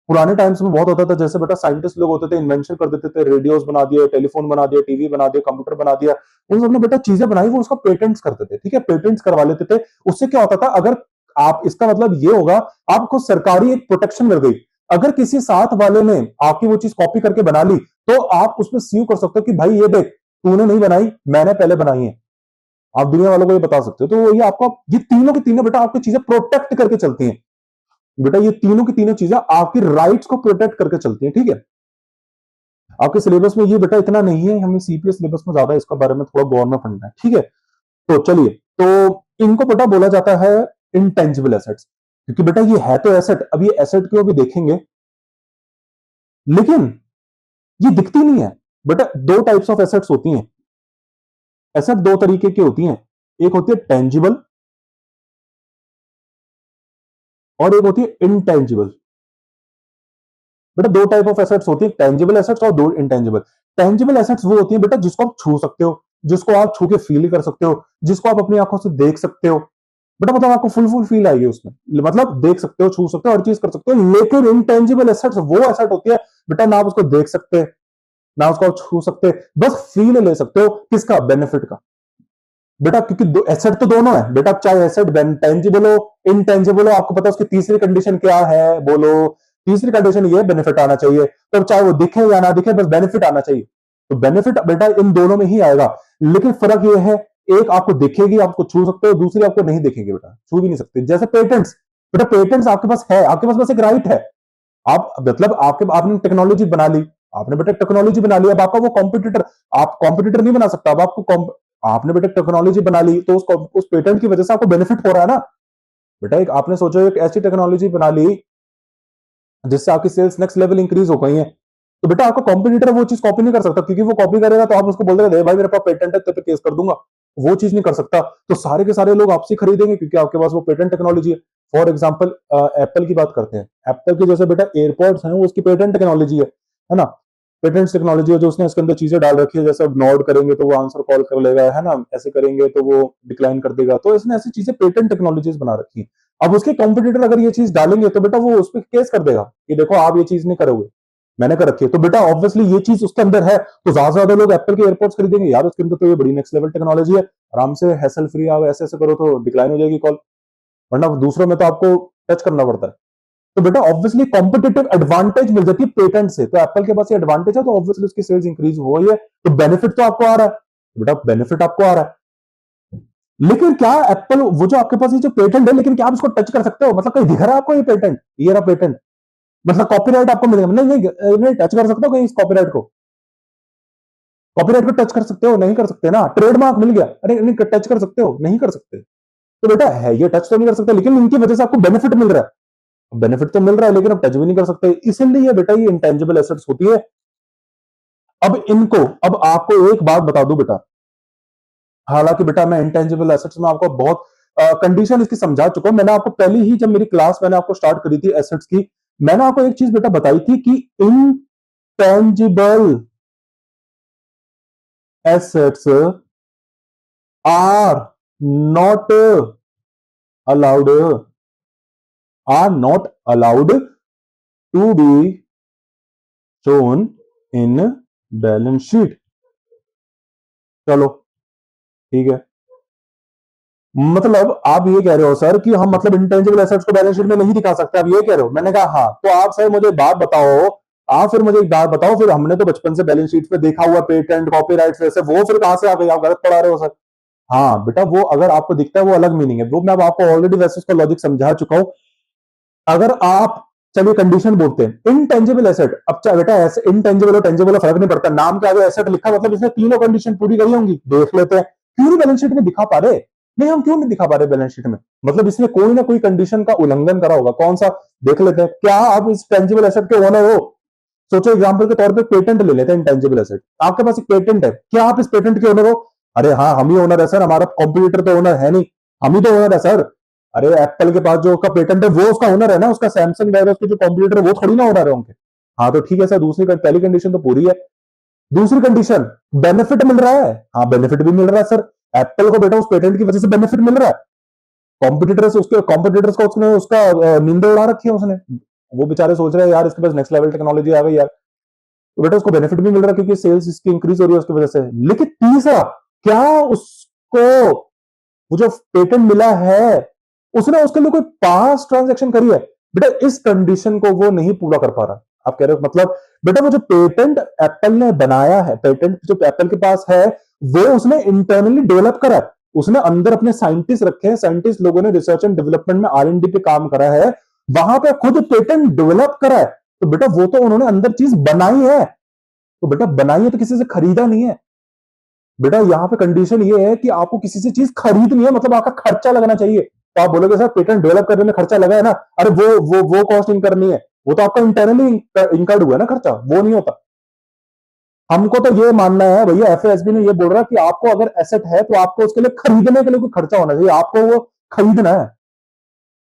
पुराने टाइम्स में बहुत होता था, जैसे बेटा साइंटिस्ट लोग होते थे, इन्वेंशन कर देते थे, रेडियोस बना दिए, टेलीफोन बना दिया, टीवी बना दिया, कंप्यूटर बना दिया, उन सबने बेटा चीजें बनाई, वो उसका पेटेंट्स करते थे, ठीक है, पेटेंट्स करवा लेते थे। उससे क्या होता था, अगर आप, इसका मतलब ये होगा आपको सरकारी एक प्रोटेक्शन मिल गई। अगर किसी साथ वाले ने आपकी वो चीज कॉपी करके बना ली तो आप उसमें सीव कर सकते हो कि भाई ये देख, तूने नहीं बनाई, मैंने पहले बनाई है। आप दुनिया वालों को ये बता सकते हो। तो ये आपका, ये तीनों की तीनों बेटा आपकी चीजें प्रोटेक्ट करके चलती हैं बेटा, ये तीनों की तीनों चीजें आपकी राइट्स को प्रोटेक्ट करके चलती हैं, ठीक है। आपके सिलेबस में ये बेटा इतना नहीं है, हमें सीपीएस सिलेबस में ज्यादा इसका बारे में थोड़ा गौर में पढ़ना है, ठीक है। तो चलिए, तो इनको बेटा बोला जाता है इंटेंजिबल एसेट्स, क्योंकि बेटा ये है तो एसेट। अब ये एसेट क्यों भी देखेंगे, लेकिन ये दिखती नहीं है बेटा। दो टाइप्स ऑफ एसेट्स होती हैं, एसेट दो तरीके की होती हैं, एक होती है टेंजिबल और एक होती है इंटेंजिबल। बेटा दो टाइप ऑफ एसेट्स होती है, टेंजिबल एसेट्स और दो इंटेंजिबल। टेंजिबल एसेट्स वो होती है बेटा जिसको आप छू सकते हो, जिसको आप छू के फील कर सकते हो, जिसको आप अपनी आंखों से देख सकते हो बेटा, मतलब आपको फुल फुल फील आएगी उसमें, मतलब देख सकते हो, छू सकते हो, हर चीज कर सकते हो। लेकिन इंटेंजिबल एसेट्स वो एसेट होती है बेटा, ना आप उसको देख सकते, ना उसको आप छू सकते, बस फील ले सकते हो, किसका, बेनिफिट का बेटा। क्योंकि दो एसेट तो दोनों है बेटा, चाहे एसेट टेंजिबल हो, इनटेंजिबल हो, आपको पता है उसकी तीसरी कंडीशन क्या है, बोलो। तीसरी कंडीशन ये बेनिफिट आना चाहिए, तो चाहे वो दिखे या ना दिखे, बस बेनिफिट आना चाहिए। तो बेनिफिट बेटा इन दोनों में ही आएगा, लेकिन फर्क ये है, एक आपको दिखेगी, आपको छू सकते हो, दूसरी आपको नहीं दिखेगी बेटा, छू भी नहीं सकते। जैसे पेटेंट्स, बेटा पेटेंट्स आपके पास है, आपके पास बस एक राइट है। आप मतलब आपके, आपने टेक्नोलॉजी बना ली, आपने बेटा टेक्नोलॉजी बना ली, अब आपका वो कॉम्पिटिटर, आप कॉम्पिटिटर नहीं बना सकता। अब आपको आपने बेटा टेक्नोलॉजी बना ली तो उस पेटेंट की वजह से आपको बेनिफिट हो रहा है ना बेटा। एक आपने सोचो एक ऐसी टेक्नोलॉजी बना ली जिससे आपकी सेल्स नेक्स्ट लेवल इंक्रीज हो गई है, तो बेटा आपका कॉम्पिटिटर वो चीज कॉपी नहीं कर सकता, क्योंकि वो कॉपी करेगा तो आप उसको बोल देगा भाई मेरे पास पेटेंट है, तो पे केस कर दूंगा। वो चीज नहीं कर सकता, तो सारे के सारे लोग आपसे खरीदेंगे क्योंकि आपके पास वो पेटेंट टेक्नोलॉजी है। फॉर एग्जाम्पल एप्पल की बात करते हैं, एप्पल के जैसे बेटा एयरपॉड्स हैं वो उसकी पेटेंट टेक्नोलॉजी है ना। पेटेंट्स टेक्नोलॉजी है जो उसने इसके अंदर चीजें डाल रखी है, जैसे अब नॉड करेंगे तो वो आंसर कॉल कर लेगा, है ना, ऐसे करेंगे तो वो डिक्लाइन कर देगा, तो इसने ऐसी चीजें पेटेंट टेक्नोलॉजीज बना रखी है। अब उसके कॉम्पिटिटर अगर ये चीज डालेंगे तो बेटा वो उस पर केस कर देगा कि देखो आप ये चीज नहीं करोगे, मैंने कर रखी है, तो बेटा ऑब्वियसली ये चीज उसके अंदर है, तो ज्यादा से ज्यादा लोग एप्पल के एयरपोर्ट्स खरीदेंगे, यार उसके अंदर तो ये बड़ी नेक्स्ट लेवल टेक्नोलॉजी है, आराम से हैसल फ्री आप ऐसे ऐसे करो तो डिक्लाइन हो जाएगी कॉल, वरना दूसरों में तो आपको टच करना पड़ता है। तो बेटा ऑब्वियसली कॉम्पिटिटिव एडवांटेज मिल जाती है पेटेंट से, तो एप्पल के पास ये एडवांटेज है, तो ऑब्वियसली उसकी सेल्स इंक्रीज हो रही है, तो बेनिफिट तो आपको आ रहा है, बेटा बेनिफिट आपको आ रहा है। लेकिन क्या एप्पल वो जो आपके पास ये जो पेटेंट है, लेकिन क्या आप इसको टच कर सकते हो, मतलब कहीं दिख रहा है आपको ये पेटेंट, ये रहा पेटेंट, मतलब कॉपीराइट आपको मिलेगा, नहीं नहीं नहीं टच कर सकते हो कहीं इस कॉपीराइट को, कॉपीराइट को टच कर सकते हो, नहीं कर सकते ना, ट्रेडमार्क मिल गया, अरे नहीं टच कर सकते हो, नहीं कर सकते, तो बेटा है ये टच तो नहीं कर सकते, लेकिन इनकी वजह से आपको बेनिफिट मिल रहा है, बेनिफिट तो मिल रहा है लेकिन आप टच भी नहीं कर सकते, इसीलिए बेटा ये इंटेंजिबल एसेट्स होती है। अब इनको, अब आपको एक बात बता दूं बेटा, हालांकि बेटा मैं इंटेंजिबल एसेट्स में आपको बहुत कंडीशन इसकी समझा चुका हूं, मैंने आपको पहली ही जब मेरी क्लास मैंने आपको स्टार्ट करी थी एसेट्स की, मैंने आपको एक चीज बेटा बताई थी कि intangible assets are not allowed to be shown in balance sheet. चलो ठीक है, मतलब आप ये कह रहे हो सर कि हम मतलब इंटेंजिबल एसेट्स को बैलेंस शीट में नहीं दिखा सकते, आप ये कह रहे हो, मैंने कहा हाँ, तो आप सर मुझे बात बताओ, आप फिर मुझे एक बात बताओ, फिर हमने तो बचपन से बैलेंस शीट पे देखा हुआ पेटेंट कॉपीराइट वैसे, वो फिर कहां से आ गई, आप गलत पढ़ा रहे हो सर। हाँ बेटा वो अगर आपको दिखता है वो अलग मीनिंग है, वो मैं आपको ऑलरेडी वैसे उसका लॉजिक समझा चुका हूं। अगर आप, चलिए कंडीशन बोलते हैं इनटेंजिबल एसेट, अब चाहे बेटा ऐसे इनटेंजिबल और टेंजिबल फर्क नहीं पड़ता, नाम के आगे एसेट लिखा मतलब इसने तीनों कंडीशन पूरी करी होंगी, देख लेते हैं, क्यों नहीं बैलेंस शीट में दिखा पा रहे, नहीं हम क्यों नहीं दिखा पा रहे बैलेंस शीट में, मतलब इसने कोई ना कोई कंडीशन का उल्लंघन करा होगा, कौन सा, देख लेते हैं, क्या आप इस टेंजिबल एसेट के ओनर हो। सोचो एग्जांपल के तौर पे पेटेंट ले लेते हैं, इंटेंजिबल एसेट, आपके पास एक पेटेंट है, क्या आप इस पेटेंट के ओनर हो, अरे हाँ हम ही ओनर है सर, हमारा कॉम्पिटिटर तो ओनर है नहीं, हम ही तो ओनर है सर, अरे एप्पल के पास जो उसका पेटेंट है वो उसका ओनर है ना, उसका सैमसंग वगैरह उसके जो कॉम्पिटिटर है वो थोड़ी ना ओनर है उनके। हाँ तो ठीक है सर, दूसरी पहली कंडीशन तो पूरी है, दूसरी कंडीशन बेनिफिट मिल रहा है, हाँ बेनिफिट भी मिल रहा है सर, एप्पल को बेटा उस पेटेंट की वजह से बेनिफिट मिल रहा है, कॉम्पिटिटर्स उसके कॉम्पिटिटर्स को उसने उसका निंदा उड़ा रखी है उसने, वो बेचारे सोच रहे हैं यार इसके पास नेक्स्ट लेवल टेक्नोलॉजी आ गई यार, तो बेटा उसको बेनिफिट भी मिल रहा है क्योंकि सेल्स इसकी इंक्रीज हो रही है उसकी वजह से। लेकिन तीसरा, क्या उसको वो जो पेटेंट मिला है उसने उसके लिए कोई पास ट्रांजैक्शन करी है, बेटा इस कंडीशन को वो नहीं पूरा कर पा रहा। आप कह रहे हो मतलब बेटा वो जो पेटेंट एप्पल ने बनाया है, पेटेंट जो एप्पल के पास है वो उसने इंटरनली डेवलप करा है, उसने अंदर अपने साइंटिस्ट रखे हैं, साइंटिस्ट लोगों ने रिसर्च एंड डेवलपमेंट में R&D पे काम करा है, वहां पे खुद पेटेंट डेवलप करा है, तो बेटा वो तो उन्होंने अंदर चीज बनाई है, तो बेटा बनाई है तो किसी से खरीदा नहीं है, बेटा यहां पे कंडीशन ये है कि आपको किसी से चीज खरीदनी है, मतलब आपका खर्चा लगना चाहिए, तो आप बोलोगे सर पेटेंट डेवलप करने में खर्चा लगा है ना, अरे वो कॉस्ट इनकर नहीं है, वो तो आपका इंटरनली इनकर्ड हुआ है ना खर्चा, वो नहीं होता। हमको तो ये मानना है भैया, एफएसबी ने ये बोल रहा है कि आपको अगर एसेट है तो आपको उसके लिए खरीदने के लिए कोई खर्चा होना चाहिए, आपको वो खरीदना है,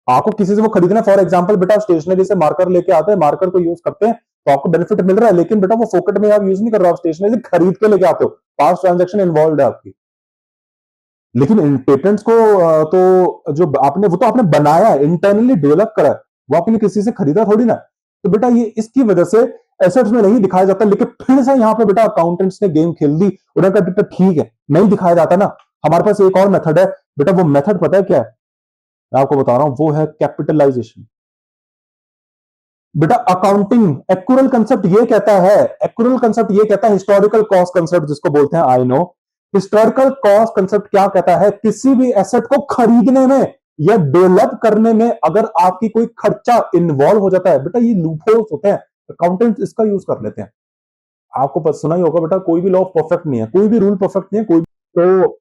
आपको किसी से वो खरीदना है। फॉर एग्जाम्पल बेटा स्टेशनरी से मार्कर लेके आते हैं, मार्कर को यूज करते हैं तो आपको बेनिफिट मिल रहा है, लेकिन बेटा वो फोकट में आप यूज नहीं कर रहे हो, आप स्टेशनरी खरीद के लेके आते हो, पास ट्रांजेक्शन इन्वॉल्व है आपकी। लेकिन इन पेटेंट्स को तो जो आपने वो तो आपने बनाया है, इंटरनली डेवलप करा है, वो आपने किसी से खरीदा थोड़ी ना, तो बेटा ये इसकी वजह से एसेट्स में नहीं दिखाया जाता। लेकिन फिर से यहाँ पे बेटा अकाउंटेंट्स ने गेम खेल दी, उन्होंने कहा बेटा ठीक है नहीं दिखाया जाता ना, हमारे पास एक और मेथड है, बेटा वो मेथड पता है क्या है, मैं आपको बता रहा हूं, वो है कैपिटलाइजेशन। बेटा अकाउंटिंग एक्यूरल कंसेप्ट ये कहता है, एक्यूरल कंसेप्ट ये कहता है, हिस्टोरिकल कॉस्ट कंसेप्ट जिसको बोलते हैं, I know historical cost concept क्या कहता है, किसी भी एसेट को खरीदने में या डेवलप करने में अगर आपकी कोई खर्चा इन्वॉल्व हो जाता है, बेटा ये लूपहोल्स होते हैं, अकाउंटेंट इसका यूज कर लेते हैं। आपको सुना ही होगा बेटा, कोई भी लॉ परफेक्ट नहीं है, कोई भी रूल परफेक्ट नहीं है, कोई तो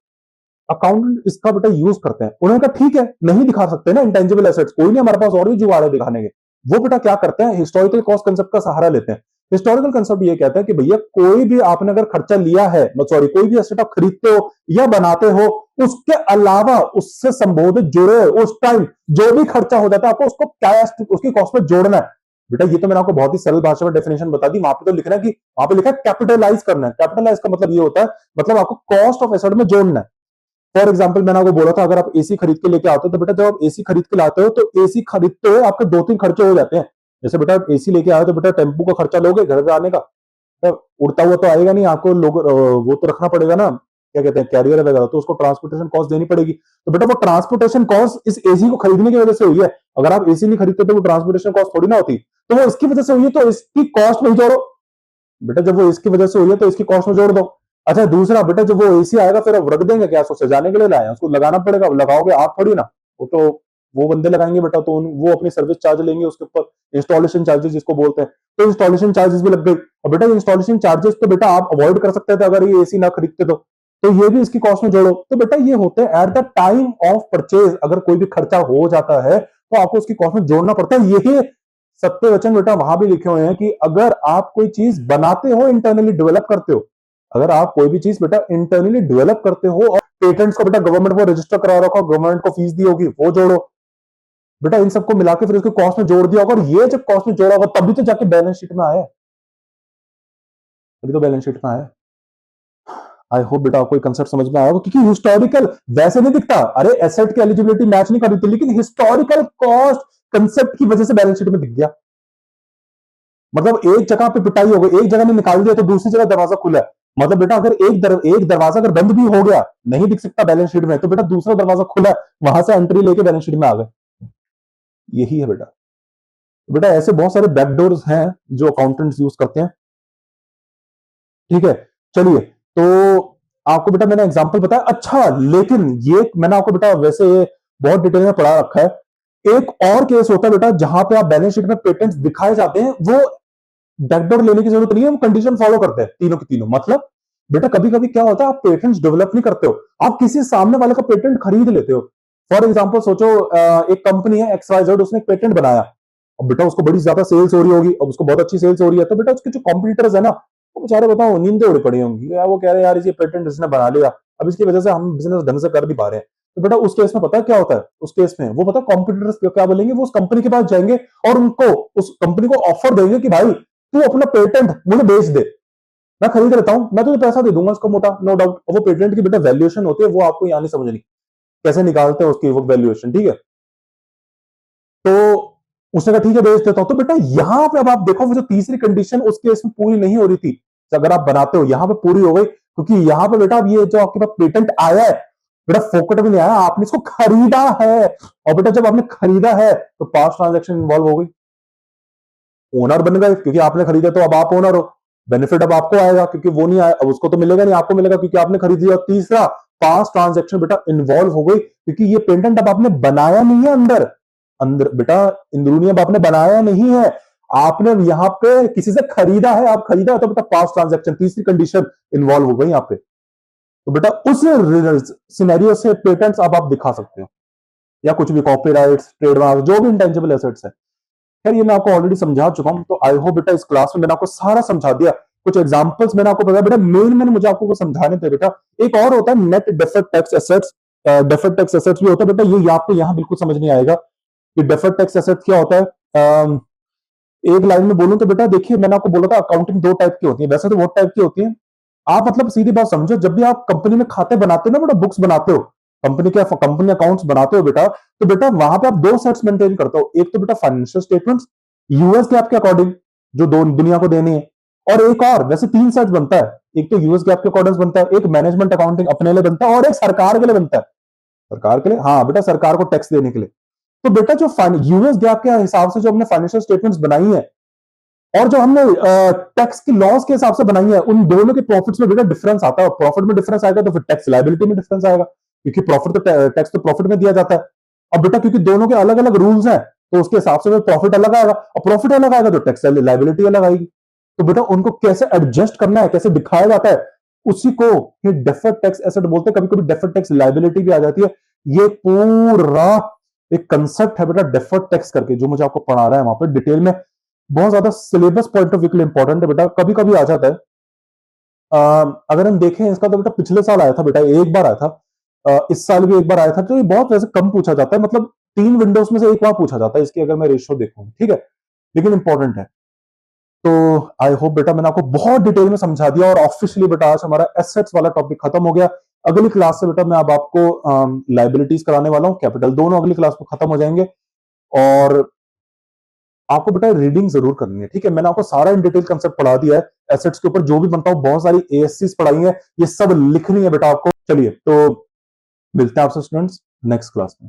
अकाउंटेंट इसका बेटा यूज करते हैं। उन्होंने कहा ठीक है नहीं दिखा सकते ना इंटेंजिबल एसेट्स, कोई नहीं हमारे पास और भी जुगाड़ है दिखाने के, वो बेटा क्या करते हैं, हिस्टोरिकल कॉस्ट कंसेप्ट का सहारा लेते हैं। हिस्टोरिकल कंसेप्ट ये कहता है कि भैया कोई भी आपने अगर खर्चा लिया है, सॉरी, कोई भी एसेट आप खरीदते हो या बनाते हो, उसके अलावा उससे संबोधित जुड़े उस टाइम जो भी खर्चा हो जाता है आपको उसको उसकी कॉस्ट में जोड़ना है। बेटा ये तो मैंने आपको बहुत ही सरल भाषा में डेफिनेशन बता दी। वहां पे तो लिखना है कि वहां पे लिखा है कैपिटलाइज करना है। कैपिटलाइज का मतलब ये होता है, मतलब आपको कॉस्ट ऑफ एसेट में जोड़ना है। फॉर एग्जाम्पल मैंने आपको बोला था, अगर आप एसी खरीद के लेके आते हो तो बेटा जब आप एसी खरीद के लाते हो तो एसी खरीदते हुए आपके 2-3 खर्चे हो जाते हैं। जैसे बेटा आप एसी लेके आए तो बेटा टेम्पू का खर्चा लोगे घर पे आने का, उड़ता हुआ तो आएगा नहीं, आपको लोग वो तो रखना पड़ेगा ना, क्या कहते हैं, कैरियर वगैरह, तो उसको ट्रांसपोर्टेशन कॉस्ट देनी पड़ेगी। तो बेटा वो ट्रांसपोर्टेशन कॉस्ट इस एसी को खरीदने की वजह से हुई है। अगर आप एसी नहीं खरीदते तो वो ट्रांसपोर्टेशन कॉस्ट थोड़ी ना होती, तो वो इसकी वजह से हुई है, तो इसकी कॉस्ट में जोड़ो। बेटा जब वो इसकी वजह से हुई है तो इसकी कॉस्ट में जोड़ दो। अच्छा दूसरा, बेटा जब वो एसी आएगा फिर अब रख देंगे क्या, उसको सजाने के लिए लाए, उसको लगाना पड़ेगा, लगाओगे आप थोड़ी ना, वो तो वो बंदे लगाएंगे बेटा, तो वो अपनी सर्विस चार्ज लेंगे उसके ऊपर, इंस्टॉलेशन चार्जेस जिसको बोलते हैं, तो इंस्टॉलेशन चार्जेस भी लग गई। और बेटा इंस्टॉलेशन चार्जेस तो बेटा आप अवॉइड कर सकते थे अगर ये एसी ना खरीदते तो ये भी इसकी कॉस्ट में जोड़ो। तो बेटा ये होते हैं at the time of purchase, अगर कोई भी खर्चा हो जाता है तो आपको उसकी कॉस्ट में जोड़ना पड़ता है। यही सत्य वचन बेटा वहां भी लिखे हुए हैं कि अगर आप कोई चीज बनाते हो, इंटरनली डेवलप करते हो, अगर आप कोई भी चीज बेटा इंटरनली डेवलप करते हो और पेटेंट्स को बेटा गवर्नमेंट को रजिस्टर करा रखा, गवर्नमेंट को फीस दी होगी वो जोड़ो। बेटा इन सबको मिला के फिर उसके कॉस्ट में जोड़ दिया होगा, और ये जब कॉस्ट में जोड़ा होगा तभी तो जाके बैलेंस शीट में आया, तभी तो बैलेंस शीट में आया। आई होप बेटा आपको कंसेप्ट समझ में आया होगा, क्योंकि हिस्टोरिकल वैसे नहीं दिखता, अरे एसेट की एलिजिबिलिटी मैच नहीं कर रही थी, लेकिन हिस्टोरिकल कॉस्ट कंसेप्ट की वजह से बैलेंस शीट में दिख गया। मतलब एक जगह पे पिटाई हो गई, एक जगह में निकाल दिया तो दूसरी जगह दरवाजा खुला है। मतलब बेटा अगर एक दरवाजा अगर बंद भी हो गया, नहीं दिख सकता बैलेंस शीट में, तो बेटा दूसरा दरवाजा खुला है, वहां से एंट्री लेके बैलेंस शीट में आ गए। यही है बेटा। बेटा ऐसे बहुत सारे बैकडोर्स हैं जो अकाउंटेंट्स यूज करते हैं। ठीक है, चलिए, तो आपको बेटा मैंने एग्जांपल बताया। अच्छा लेकिन ये मैंने आपको बेटा वैसे बहुत डिटेल में पढ़ा रखा है। एक और केस होता है बेटा जहां पे आप बैलेंस शीट में पेटेंट्स दिखाए जाते हैं, वो बैकडोर लेने की जरूरत नहीं है, हम कंडीशन फॉलो करते हैं तीनों की तीनों। मतलब बेटा कभी कभी क्या होता है, आप पेटेंट्स डेवलप नहीं करते हो, आप किसी सामने वाले का पेटेंट खरीद लेते हो। फॉर एग्जांपल सोचो, एक कंपनी है XYZ, उसने एक पेटेंट बनाया, अब बेटा उसको बड़ी ज्यादा सेल्स हो रही होगी, अब उसको बहुत अच्छी सेल्स हो रही है, तो बेटा उसके जो कॉम्पिटिटर्स है ना, वो बेचारे बताओ नींदे उड़ पड़ी होंगी यार, वो कह रहे हैं यार ये पेटेंट इसने बना लिया, अब इसकी वजह से हम बिजनेस ढंग से कर नहीं पा रहे हैं। तो बेटा उस केस में पता है क्या होता है, उस केस में वो पता कॉम्पिटिटर्स क्या बोलेंगे, वो उस कंपनी के पास जाएंगे और उनको उस कंपनी को ऑफर देंगे कि भाई तू अपना पेटेंट मुझे बेच दे, मैं खरीद लेता हूं, मैं तुझे पैसा दे दूंगा उसका मोटा, नो डाउट। और वो पेटेंट की बेटा वैल्यूएशन होती है, वो आपको यहां नहीं समझनी कैसे निकालते हैं उसकी वो वैल्यूएशन, ठीक है। तो उसने कहा ठीक है बेच देता हूं। तो बेटा यहां पे अब आप देखो, वो जो तीसरी कंडीशन उस केस में पूरी नहीं हो रही थी, तो अगर आप बनाते हो यहां पे पूरी हो गई, क्योंकि यहां पे बेटा अब ये जो आपके पास पेटेंट आया है बेटा फोकट में नहीं आया, आपने इसको खरीदा है, और बेटा जब आपने खरीदा है तो पास्ट ट्रांजेक्शन इन्वॉल्व हो गई, ओनर बन गए, क्योंकि आपने खरीदा तो अब आप ओनर हो, बेनिफिट अब आपको आएगा, क्योंकि वो नहीं आया, अब उसको तो मिलेगा नहीं, आपको मिलेगा क्योंकि आपने खरीद लिया। तीसरा, पास्ट ट्रांजेक्शन बेटा इन्वॉल्व हो गई, क्योंकि ये पेटेंट अब आपने बनाया नहीं है, अंदर अंदर बेटा इंदरूनी अब आपने बनाया नहीं है, आपने यहां पे किसी से खरीदा है, आप खरीदा तो बेटा पास्ट ट्रांजेक्शन, तीसरी कंडीशन इन्वॉल्व हो गई यहां पे। तो बेटा उस सिनेरियो से पेटेंट्स अब आप दिखा सकते हो, या कुछ भी कॉपीराइट्स, ट्रेडमार्क, जो भी इंटेंजिबल एसेट्स है। खैर ये मैं आपको ऑलरेडी समझा चुका हूं, तो आई होप बेटा इस क्लास में मैंने आपको सारा समझा दिया। कुछ एग्जांपल्स मैंने आपको बताया बेटा, मेन मुझे आपको समझाने थे बेटा। एक और होता है net deferred tax assets, deferred tax assets भी होता है बेटा, ये आपको यहां बिल्कुल समझ नहीं आएगा कि डेफर्ड टैक्स एसेट क्या होता है। एक लाइन में बोलूं तो बेटा देखिए, मैंने आपको बोला था अकाउंटिंग दो टाइप की होती है, वैसे तो वो टाइप की होती है, आप मतलब सीधी बात समझो, जब भी आप कंपनी में खाते बनाते हो ना बेटा, बुक्स बनाते हो, कंपनी अकाउंट्स बनाते हो बेटा, तो बेटा वहां पे आप दो सेट्स मेंटेन करते हो, एक तो बेटा फाइनेंशियल स्टेटमेंट्स यूएस गैप के अकॉर्डिंग जो दुनिया को देनी है, और एक और वैसे तीन सेट्स बनता है, एक तो यूएस गैप के अकॉर्डिंग बनता है, एक मैनेजमेंट अकाउंटिंग अपने लिए बनता है, और एक सरकार के लिए बनता है। सरकार के लिए, हाँ बेटा, सरकार को टैक्स देने के लिए। तो बेटा जो यूएस गैप के हिसाब से जो हमने फाइनेंशियल स्टेटमेंट्स बनाई है, और जो हमने टैक्स की लॉस के हिसाब से बनाई है, उन दोनों के प्रॉफिट्स में बेटा डिफरेंस आता है, प्रॉफिट में डिफरेंस आएगा तो फिर टैक्स लायबिलिटी में डिफरेंस आएगा, क्योंकि प्रॉफिट तो टैक्स तो प्रॉफिट में दिया जाता है। अब बेटा क्योंकि दोनों के अलग अलग रूल्स हैं, तो उसके हिसाब से प्रॉफिट अलग आएगा, और प्रॉफिट अलग आएगा तो टैक्स लायबिलिटी अलग आएगी। तो बेटा उनको कैसे एडजस्ट करना है, कैसे दिखाया जाता है, उसी को ये डेफर्ड टैक्स एसेट बोलते हैं। कभी कभी डेफर्ड टैक्स लायबिलिटी भी आ जाती है। ये पूरा एक कंसेप्ट है बेटा डेफर्ड टैक्स करके, जो मुझे आपको पढ़ा रहा है वहां पर डिटेल में। बहुत ज्यादा सिलेबस पॉइंट ऑफ व्यू के लिए इंपॉर्टेंट है बेटा, कभी कभी आ जाता है। अगर हम देखें इसका तो बेटा पिछले साल आया था बेटा, एक बार आया था, इस साल भी एक बार आया था, तो ये बहुत वैसे कम पूछा जाता है, मतलब 3 विंडोज में से एक बार पूछा जाता है इसकी, अगर मैं रेशियो देखूं, ठीक है, लेकिन इंपॉर्टेंट है। तो आई होप बेटा मैंने आपको बहुत डिटेल में समझा दिया, और ऑफिशियली बेटा आज हमारा एसेट्स वाला टॉपिक खत्म हो गया। अगली क्लास से बेटा मैं अब आपको लाइबिलिटीज कराने वाला हूं, कैपिटल, दोनों अगली क्लास में खत्म हो जाएंगे। और आपको बेटा रीडिंग जरूर करनी है, ठीक है, मैंने आपको सारा इन डिटेल कंसेप्ट पढ़ा दिया है, एसेट्स के ऊपर जो भी बनता हो, बहुत सारी एएससी पढ़ाई है, ये सब लिखनी है बेटा आपको। चलिए तो मिलते हैं आपसे स्टूडेंट्स नेक्स्ट क्लास में।